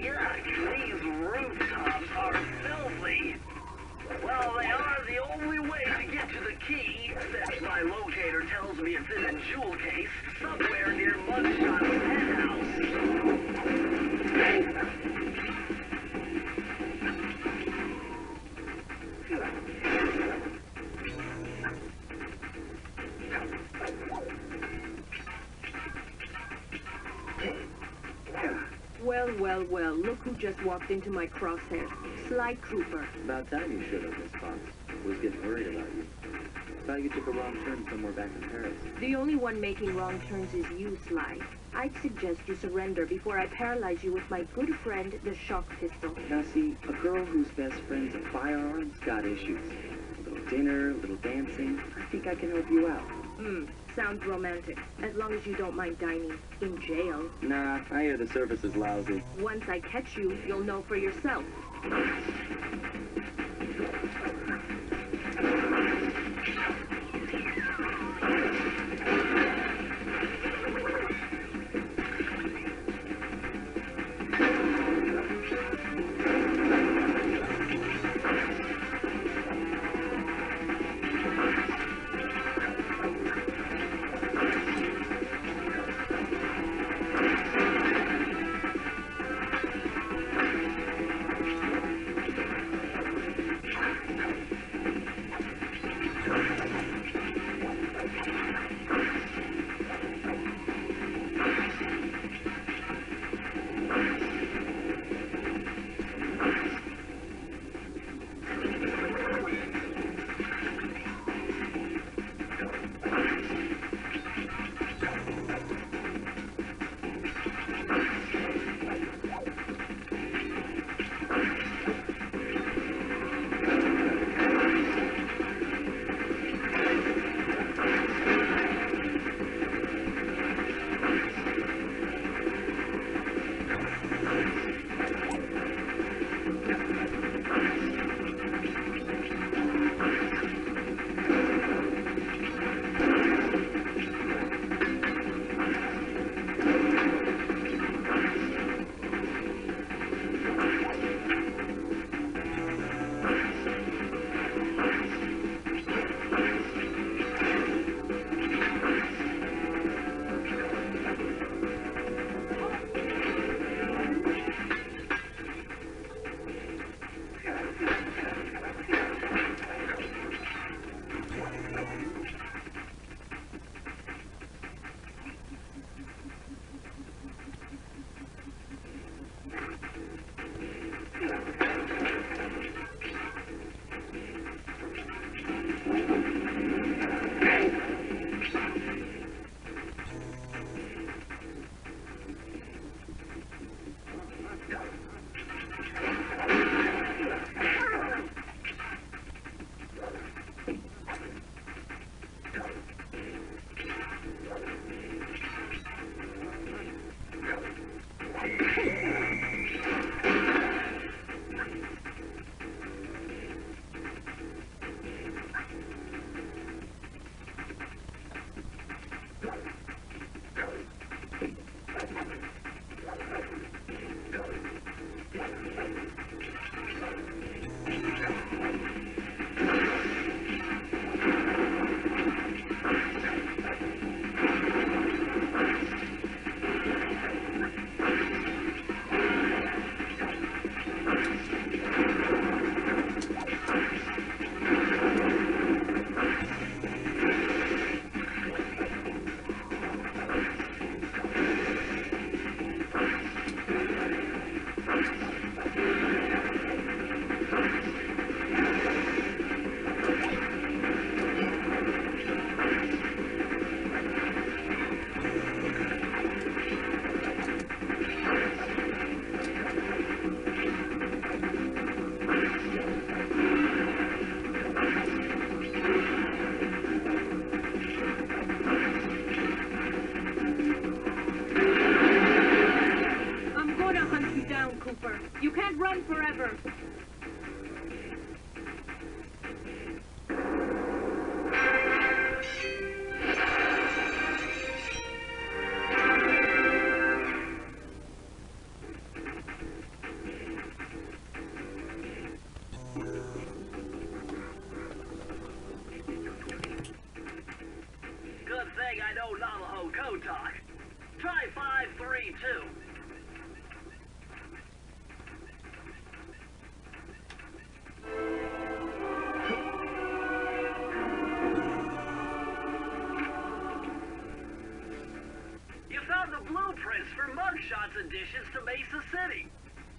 Yuck, these rooftops are filthy. Well, they are the only way to get to the key, since my locator tells me it's in a jewel case somewhere near Mugshot's penthouse. Well, look who just walked into my crosshairs. Sly Cooper. About time you showed up, Miss Fox. Was getting worried about you. Thought you took a wrong turn somewhere back in Paris. The only one making wrong turns is you, Sly. I'd suggest you surrender before I paralyze you with my good friend, the shock pistol. Now see, a girl whose best friend's a firearm's got issues. A little dinner, a little dancing. I think I can help you out. Sounds romantic. As long as you don't mind dining in jail. Nah, I hear the service is lousy. Once I catch you, you'll know for yourself. down, Cooper. You can't run forever. Good thing I know Navajo code talk. Try 532. You found the blueprints for Mugshot's additions to Mesa City.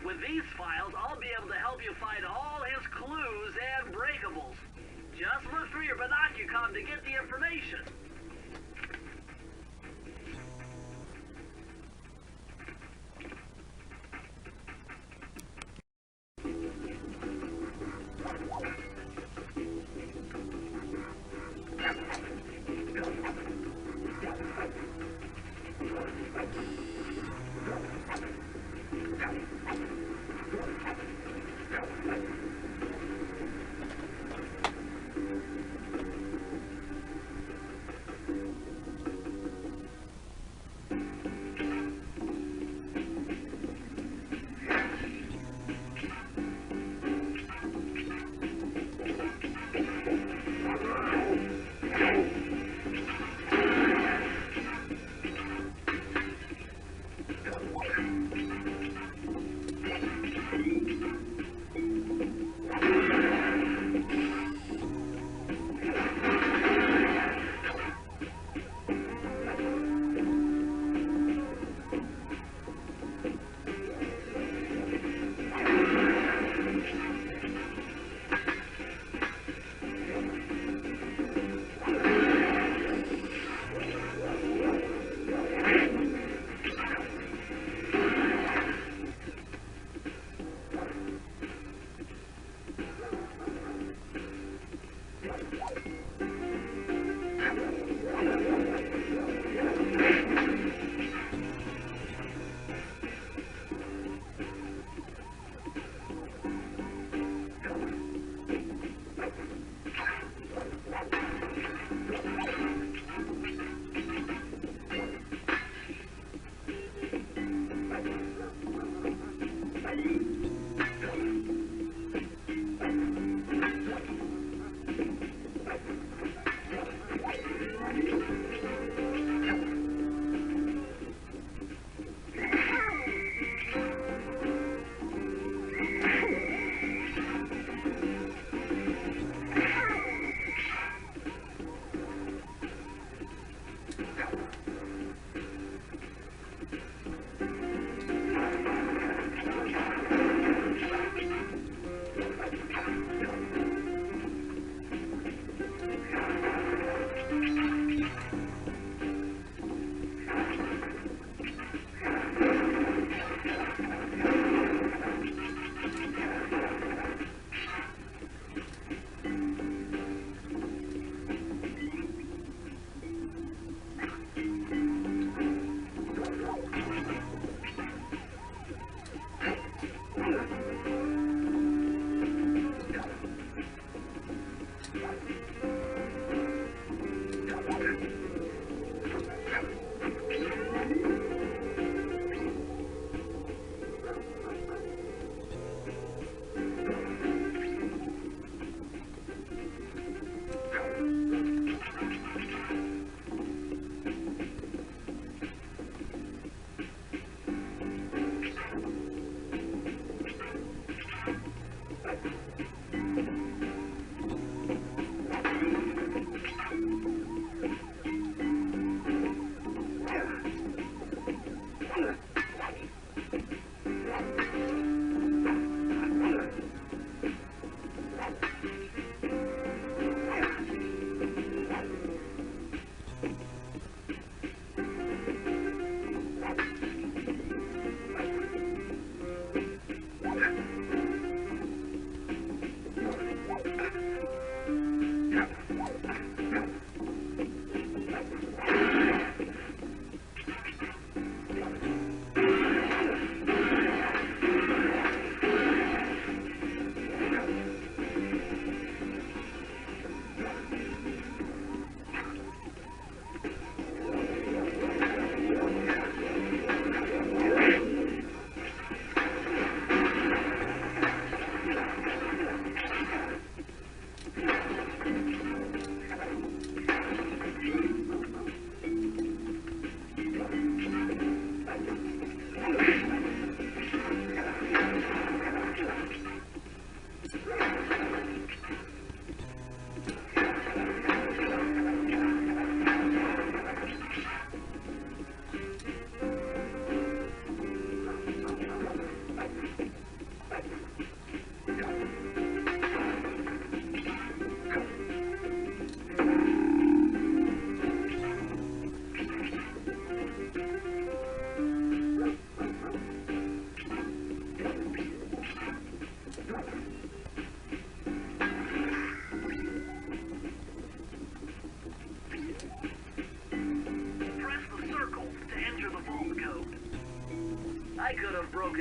With these files, I'll be able to help you find all his clues and breakables. Just look through your binocucom to get the information.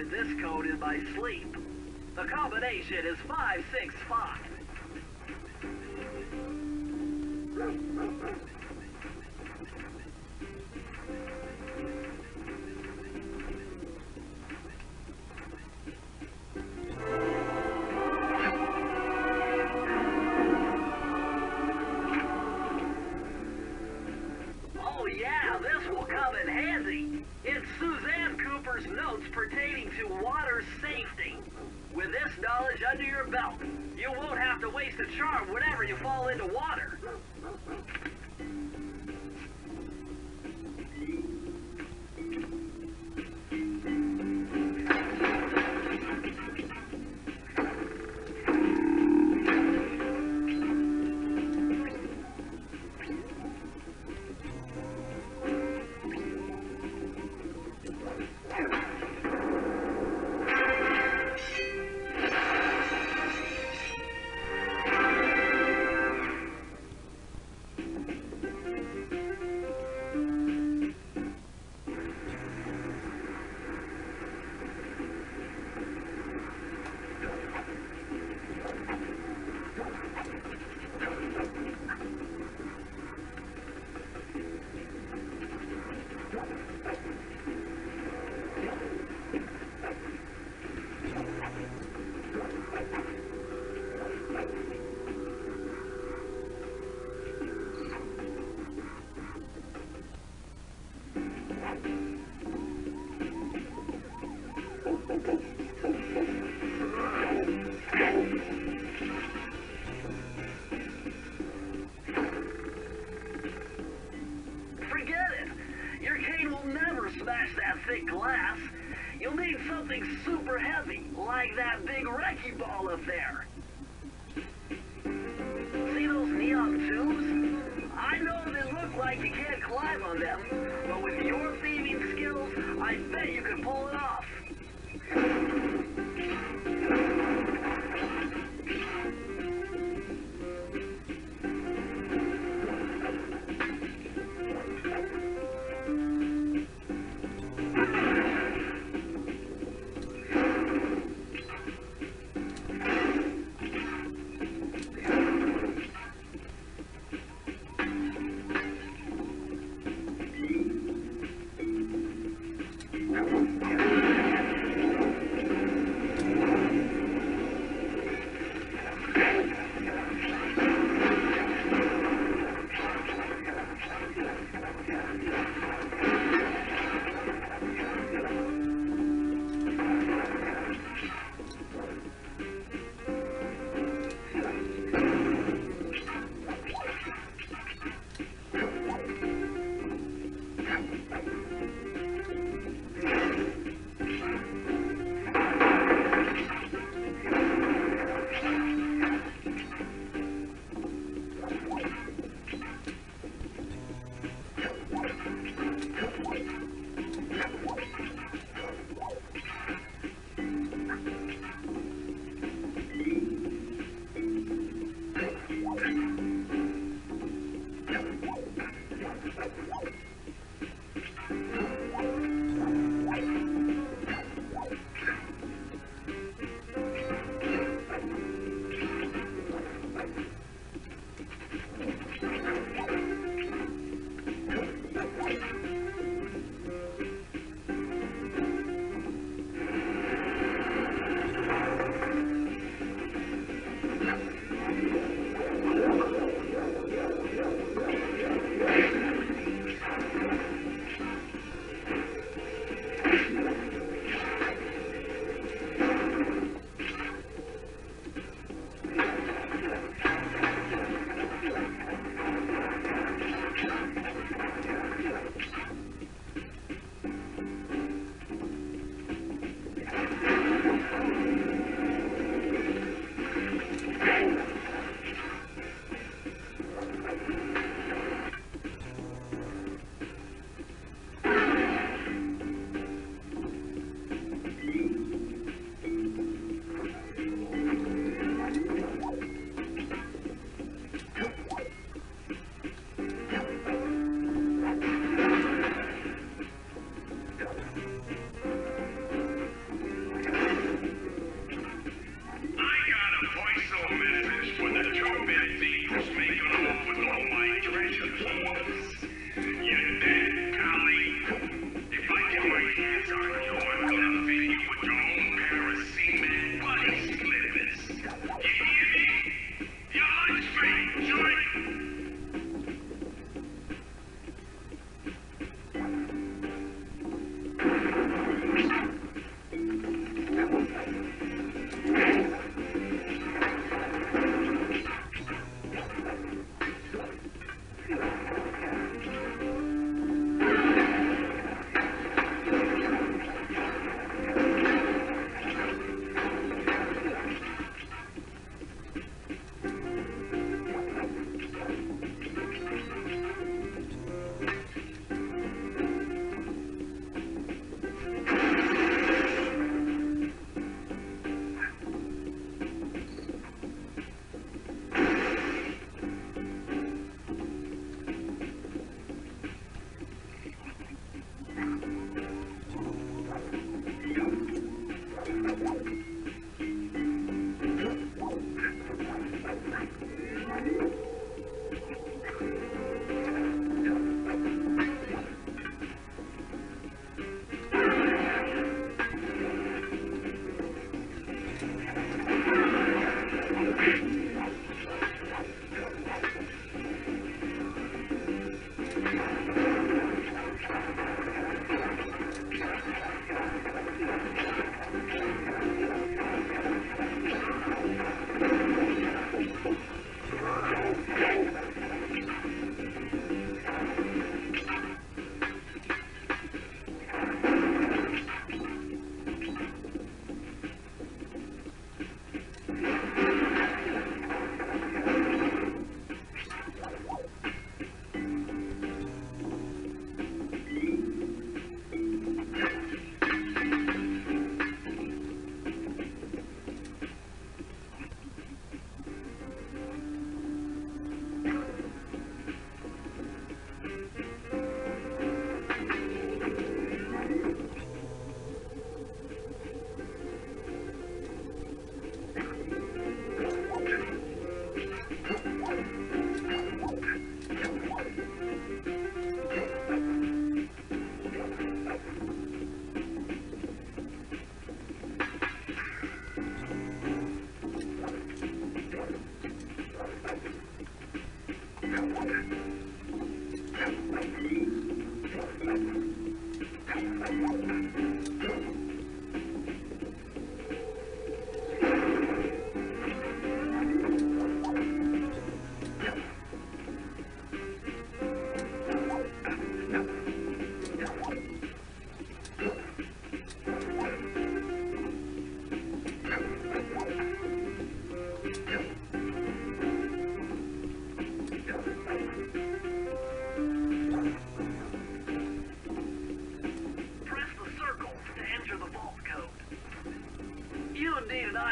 broken this code in my sleep. The combination is 565. Oh yeah, this will come in handy. It's Suzanne Cooper's notes pertaining to water safety. With this knowledge under your belt, you won't have to waste a charm whenever you fall into water. Smash that thick glass. You'll need something super heavy, like that big wrecking ball up there. See those neon tubes? I know they look like you can't climb on them, but with your thieving skills, I bet you could pull it off.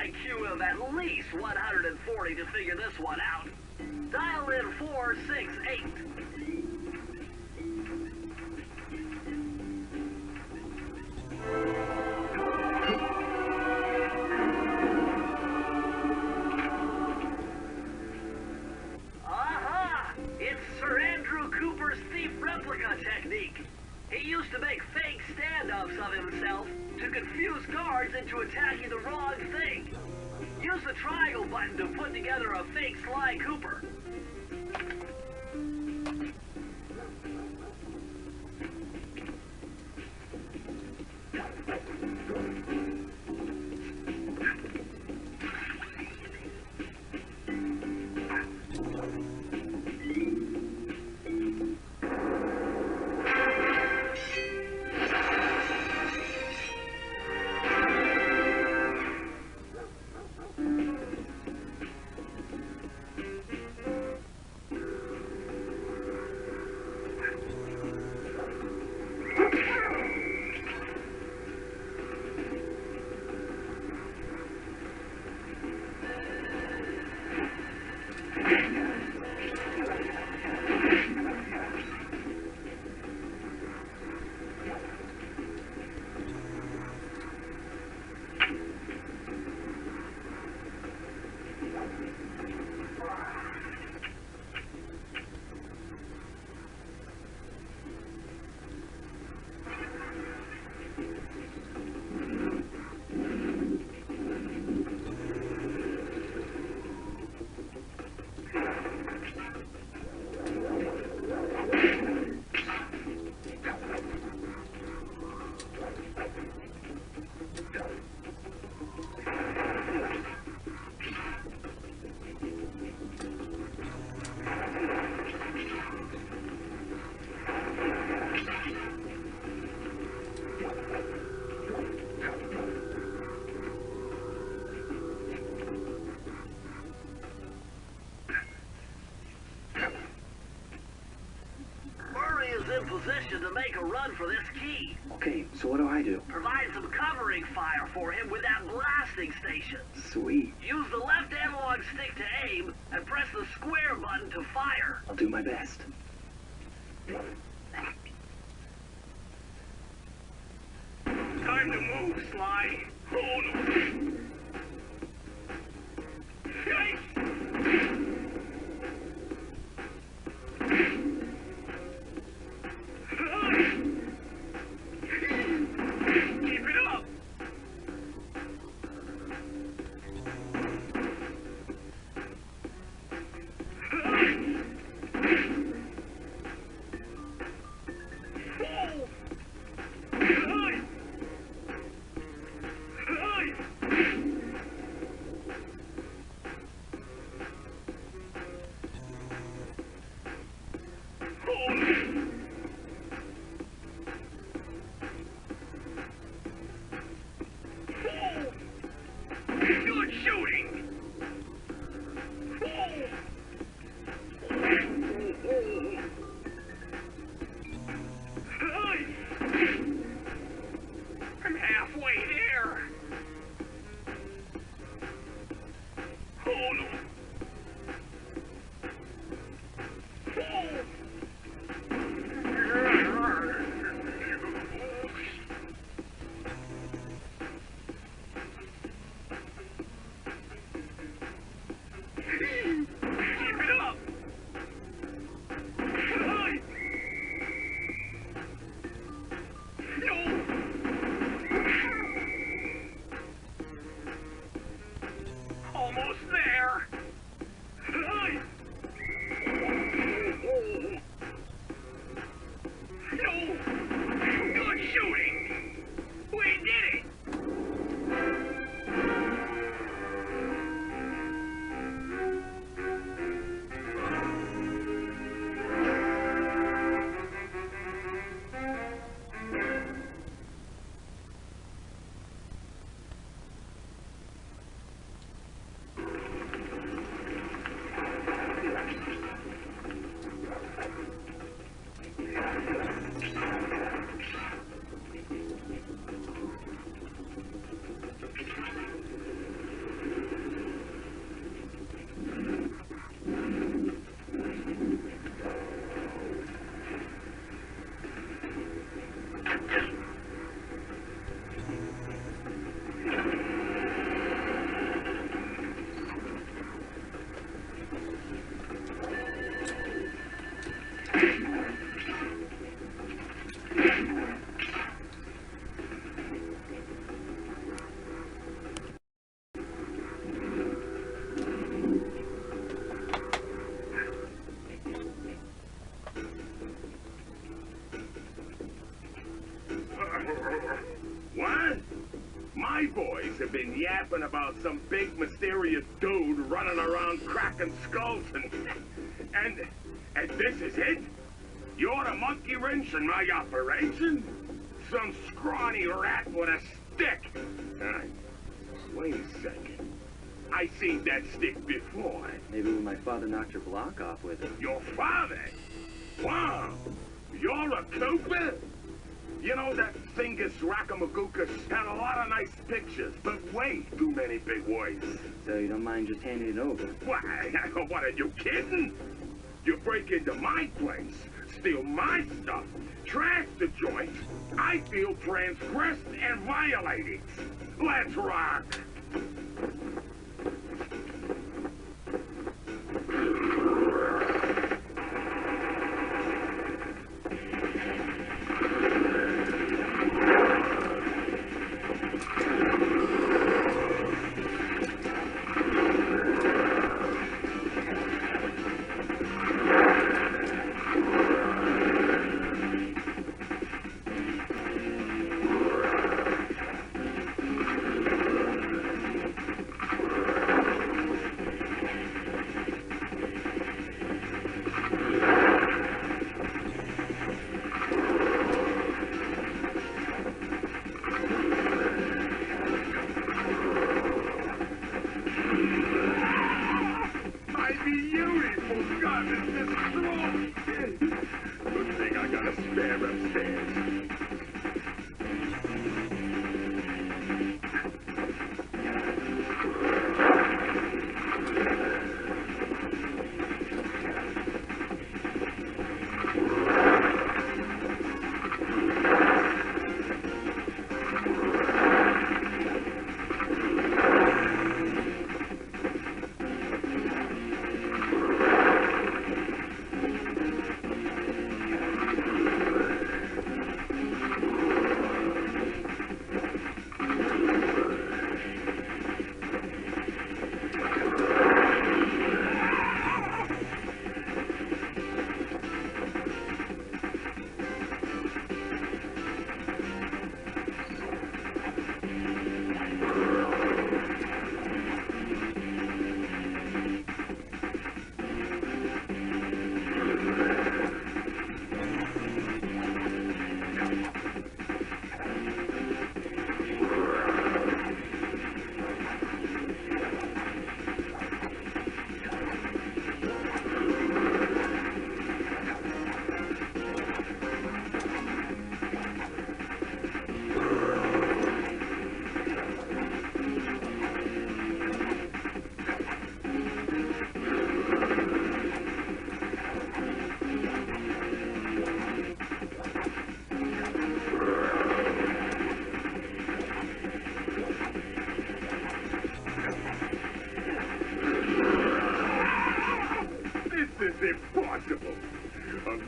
IQ of at least 140 to figure this one out. Dial in 468. Aha! It's Sir Andrew Cooper's thief replica technique. He used to make fake stand-ups of himself to confuse guards into attacking the wrong thing. Use the triangle button to put together a fake Sly Cooper. In position to make a run for this key. Okay, so what do I do? Provide some covering fire for him with that blasting station. Sweet. Use the left analog stick to aim and press the square button to fire. I'll do my best. Time to move, Sly. Hold on. Keep it up. Good shooting! I'm halfway there. Oh no. Keep it up. No. Almost there. No. Good shooting. We did it. What? My boys have been yapping about some big mysterious dude running around cracking skulls and this is it? You're the monkey wrench in my operation? Some scrawny rat with a stick. Wait a second. I seen that stick before. Maybe when my father knocked your block off with it. Your father? Wow. You're a Cooper? You know, that Thingus Rackamagookus had a lot of nice pictures, but way too many big words. So you don't mind just handing it over? What are you kidding? You break into my place, steal my stuff, trash the joint. I feel transgressed and violated. Let's rock.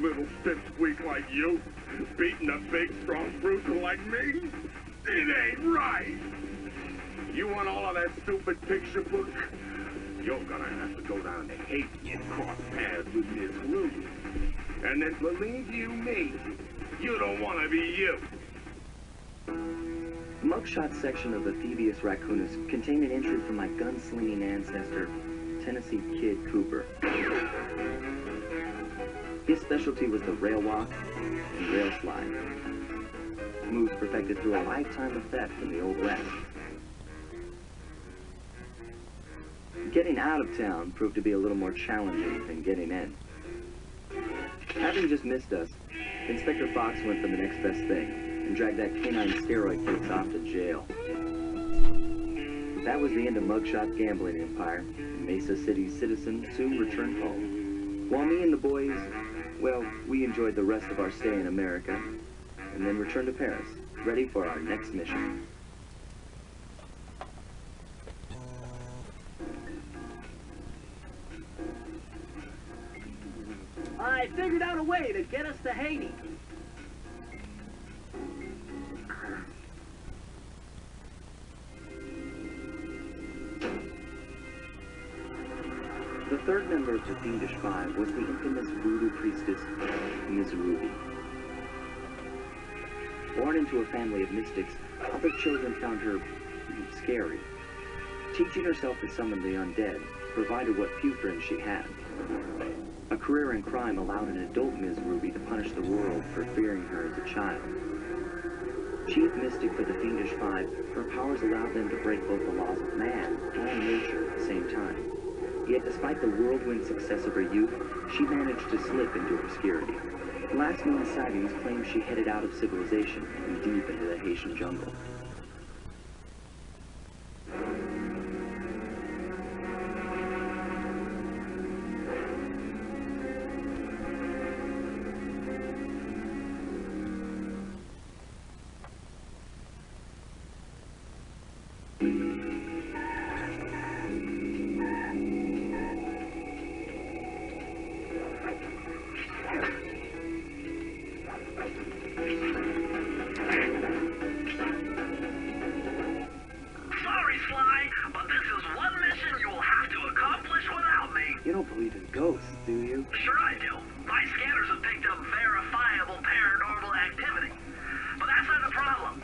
little pipsqueak like you, beating a big, strong bruiser like me? It ain't right! You want all of that stupid picture book? You're gonna have to go down to Haiti and cross paths with Miss Ruby. And then believe you me, you don't want to be you. The Mugshot section of the thievius raccoonus contained an entry from my gunslinging ancestor, Tennessee Kid Cooper. His specialty was the rail walk and rail slide. Moves perfected through a lifetime of theft in the Old West. Getting out of town proved to be a little more challenging than getting in. Having just missed us, Inspector Fox went for the next best thing and dragged that canine steroid case off to jail. That was the end of Mugshot's gambling empire, and Mesa City's citizens soon returned home. While me and the boys, well, we enjoyed the rest of our stay in America, and then returned to Paris, ready for our next mission. I figured out a way to get us to Haiti. The third member of the Fiendish Five was the infamous voodoo priestess, Ms. Ruby. Born into a family of mystics, other children found her scary. Teaching herself to summon the undead provided what few friends she had. A career in crime allowed an adult Ms. Ruby to punish the world for fearing her as a child. Chief mystic for the Fiendish Five, her powers allowed them to break both the laws of man and nature at the same time. Yet despite the whirlwind success of her youth, she managed to slip into obscurity. Last known sightings claim she headed out of civilization and deep into the Haitian jungle. You don't believe in ghosts, do you? Sure I do. My scanners have picked up verifiable paranormal activity. But that's not the problem.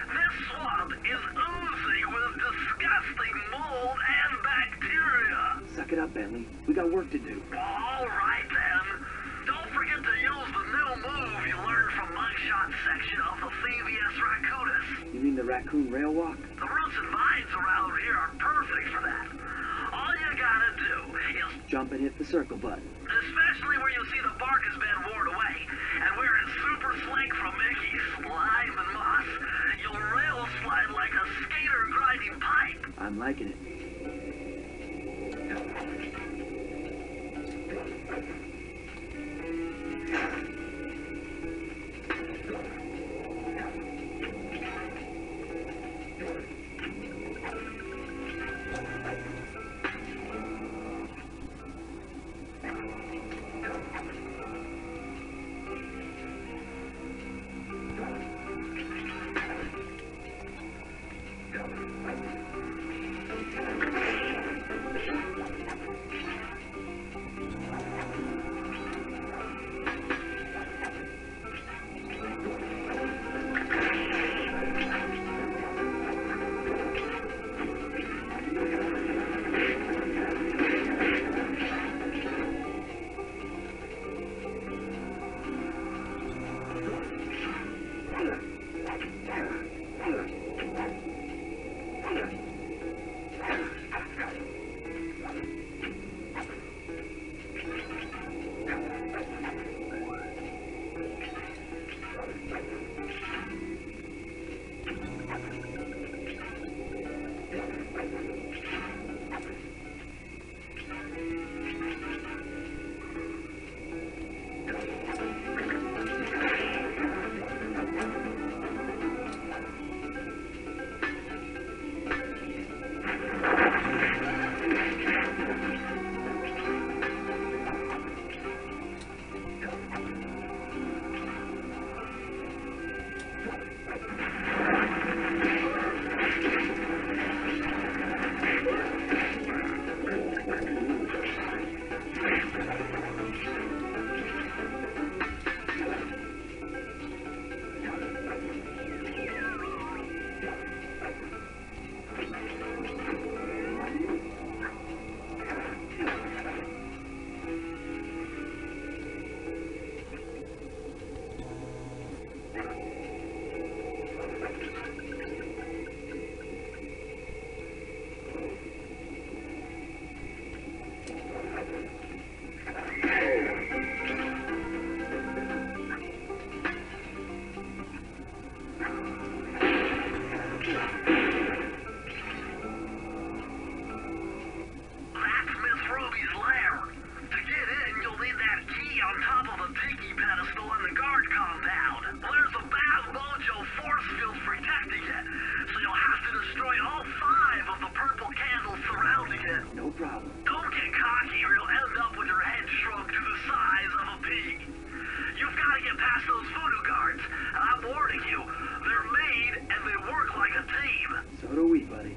This swamp is oozing with disgusting mold and bacteria. Suck it up, Bentley. We got work to do. All right, then. Don't forget to use the new move you learned from Mugshot section of the thievius raccoonus. You mean the raccoon rail walk? The roots and vines around here are perfect for that. All you gotta do is jump and hit the circle button. especially where you see the bark has been worn away, and we're in super slick from Mickey's slime and moss. You'll rail slide like a skater grinding pipe. I'm liking it. problem. Don't get cocky or you'll end up with your head shrunk to the size of a pig. You've got to get past those voodoo guards, and I'm warning you, they're made and they work like a team. So do we, buddy.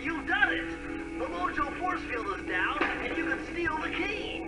You've done it! The Mojo force field is down, and you can steal the key!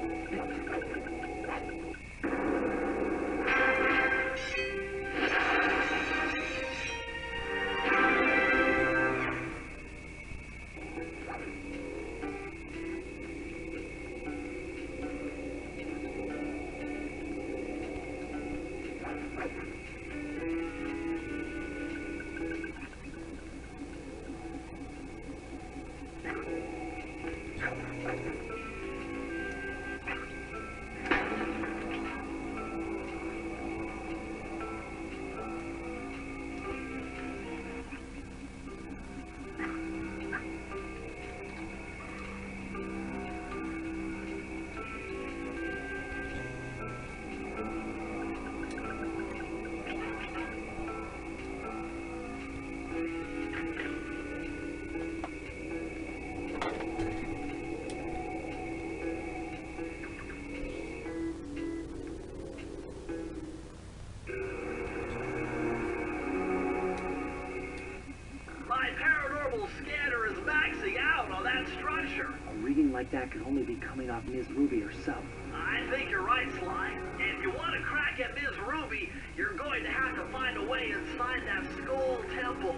Scanner is maxing out on that structure. A reading like that can only be coming off Ms. Ruby herself. I think you're right, Sly. If you want to crack at Ms. Ruby, you're going to have to find a way inside that skull temple.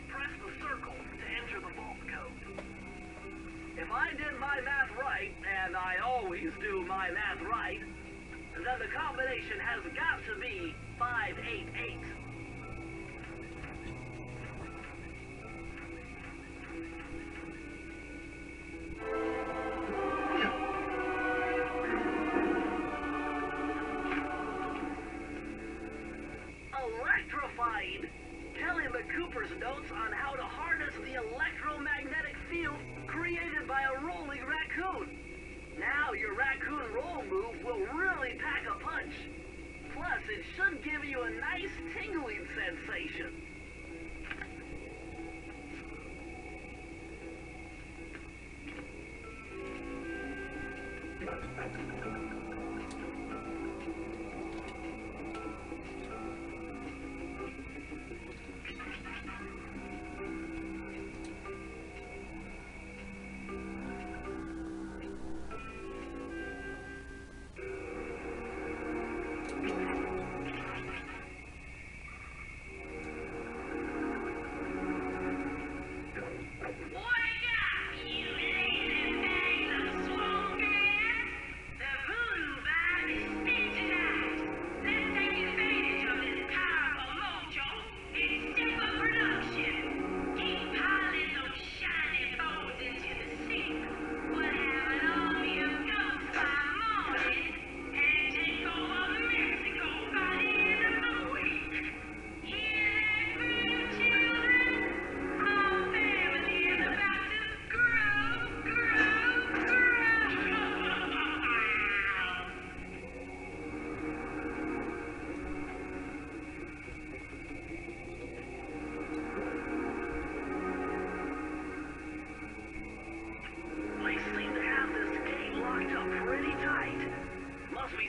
Press the circle to enter the vault code. If I did my math right, and I always do my math right, then the combination has got to be 588. Electrified! Kelly McCooper's notes on how to harness the electromagnetic field created by a rolling raccoon. Now your raccoon roll move will really pack a punch. Plus, it should give you a nice tingling sensation.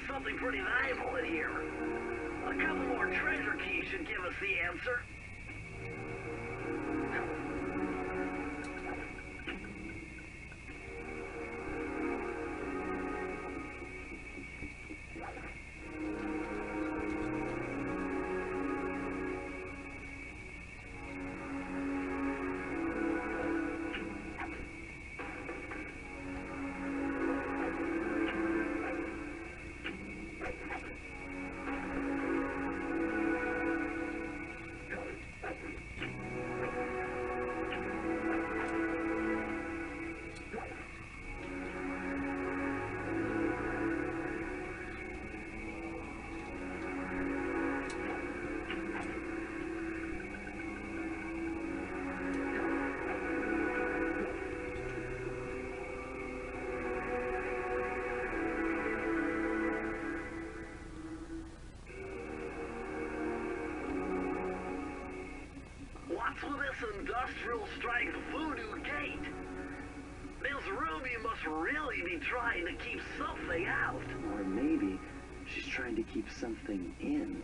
Something pretty valuable in here. A couple more treasure keys should give us the answer. industrial strength voodoo gate. Miss Ruby must really be trying to keep something out. Or maybe she's trying to keep something in.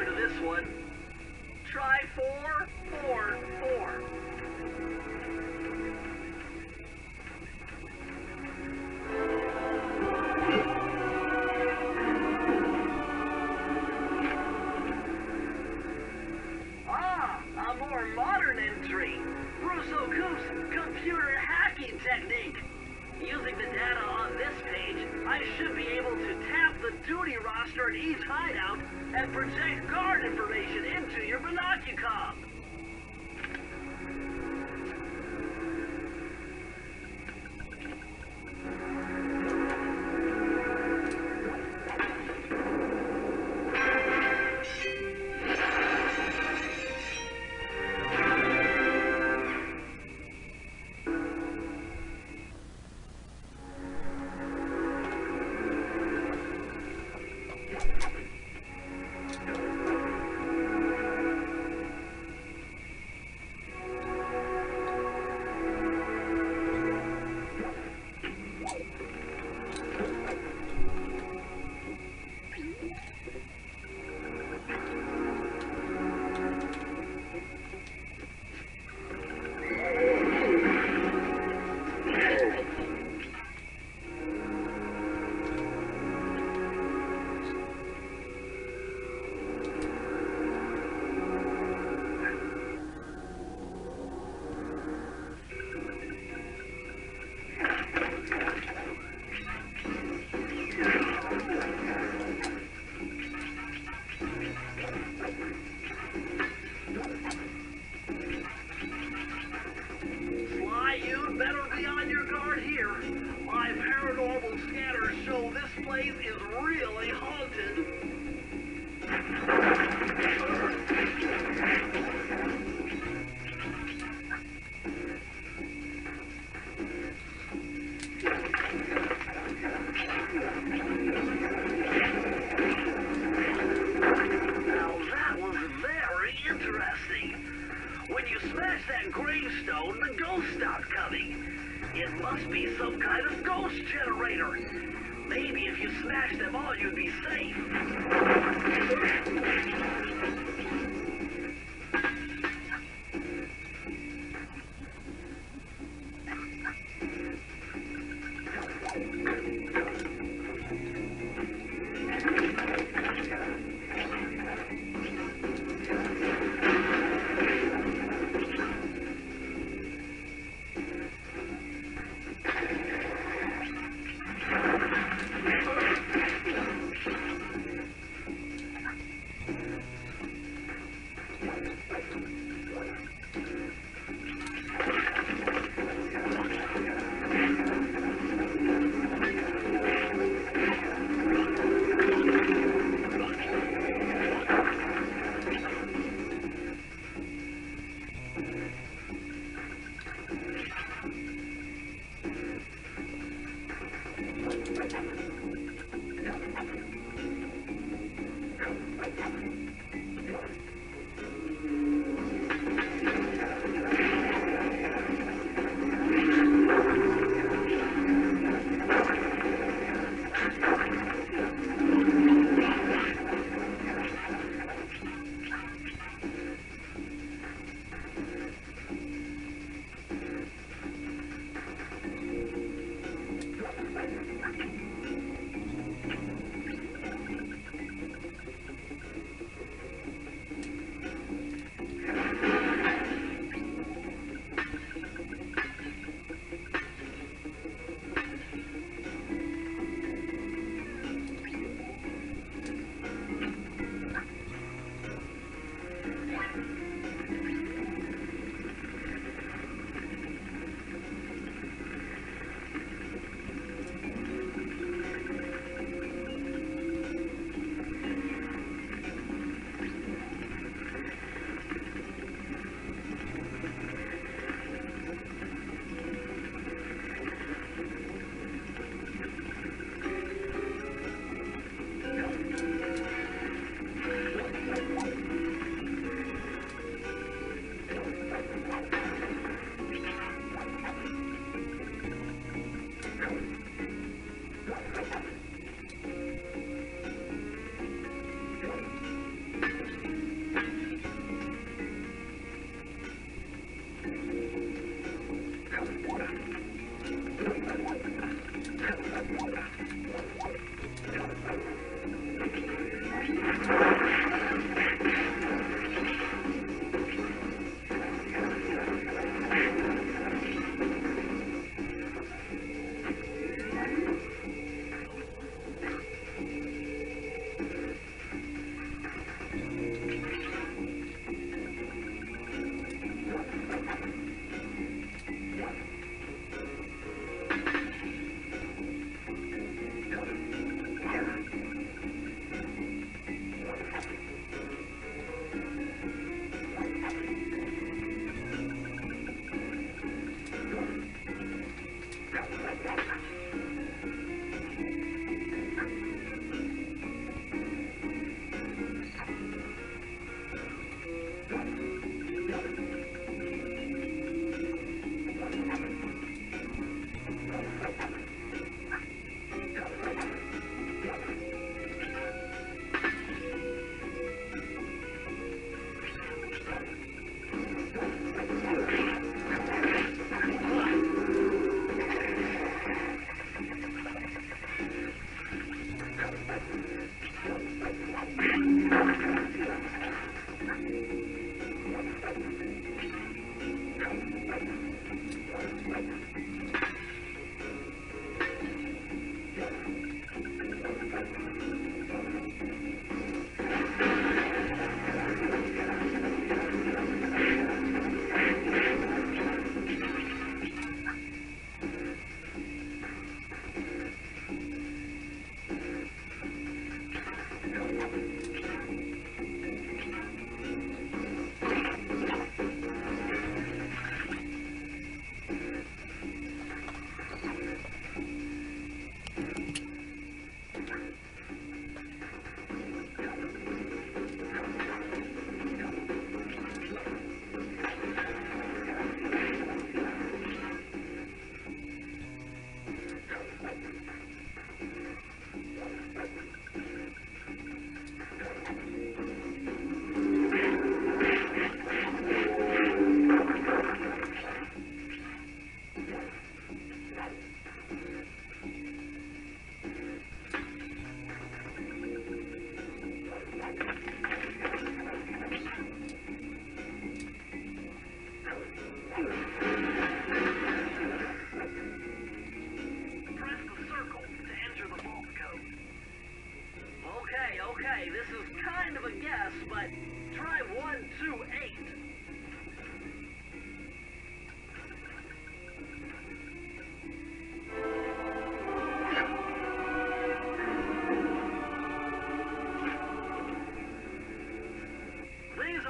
answer to this one. Try 444. A more modern entry. Russo Coop's computer hacking technique. Using the data on this page, I should be able to tap the duty roster in each hideout and project guard information into your binocular.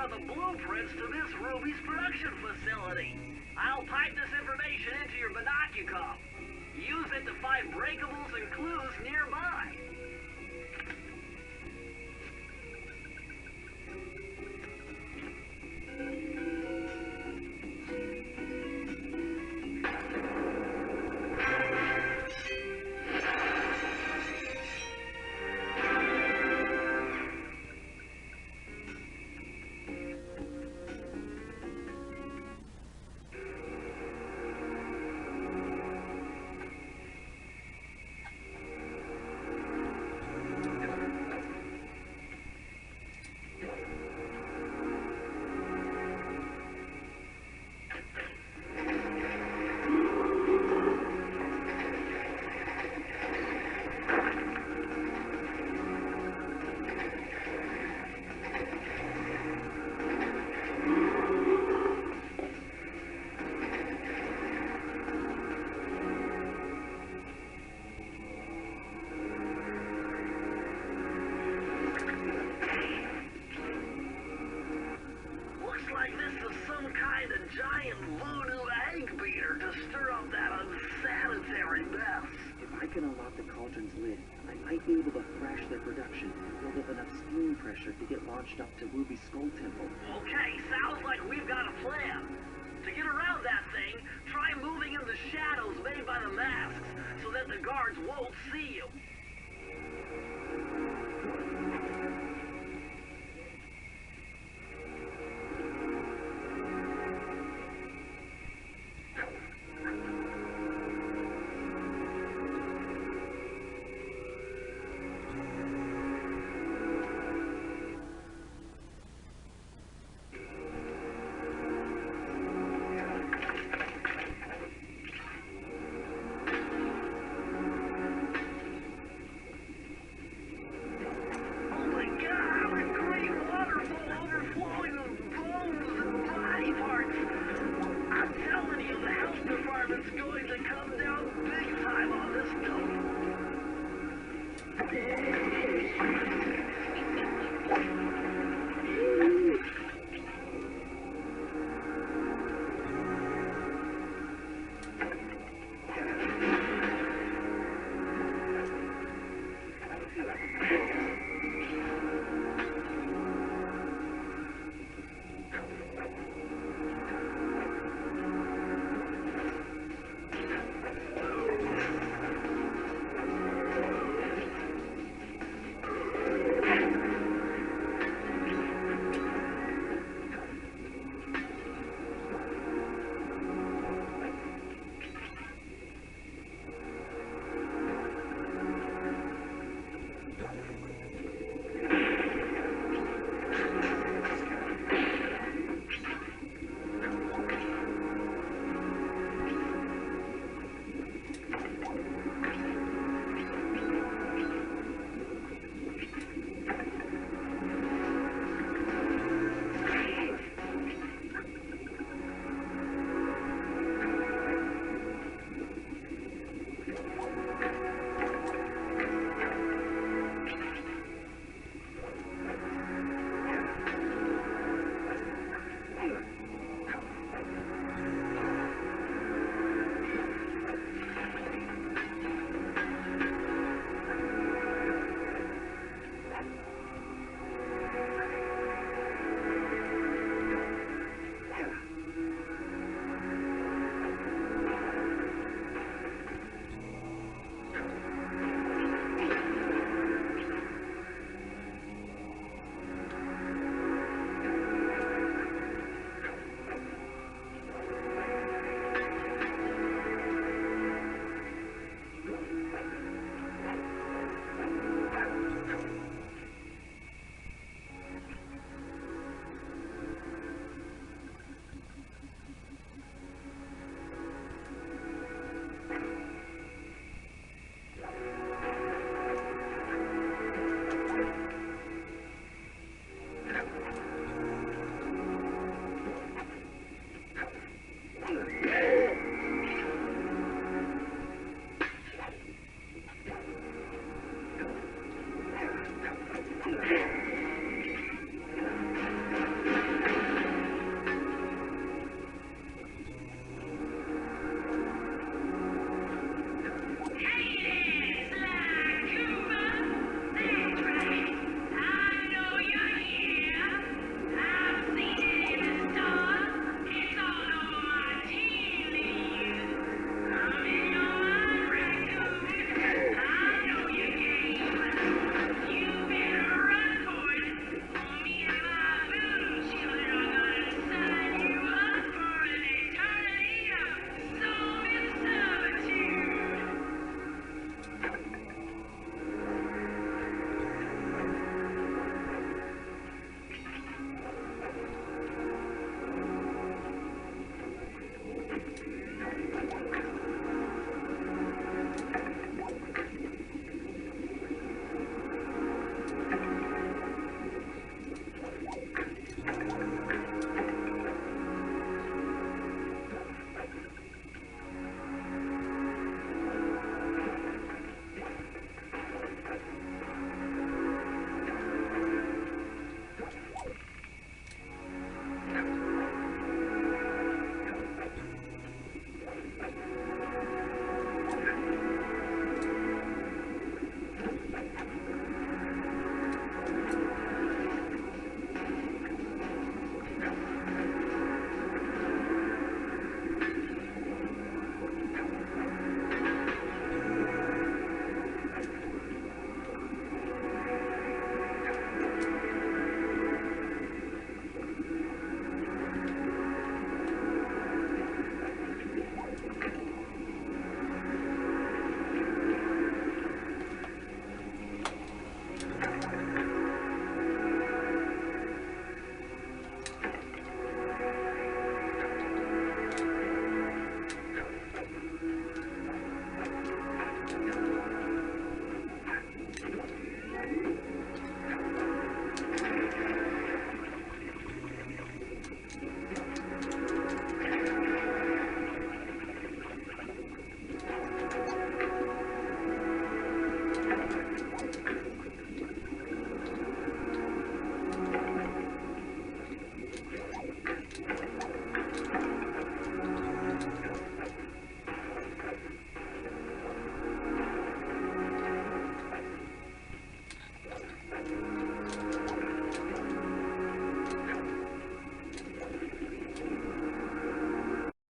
are the blueprints to this Ruby's production facility. I'll pipe this information into your binocular. Use it to find breakables and clues nearby. Giant voodoo egg beater to stir up that unsanitary mess. If I can unlock the cauldron's lid, I might be able to thrash their production, build up enough steam pressure to get launched up to Ruby's Skull Temple. Okay, sounds like we've got a plan. To get around that thing, try moving in the shadows made by the masks so that the guards won't see you.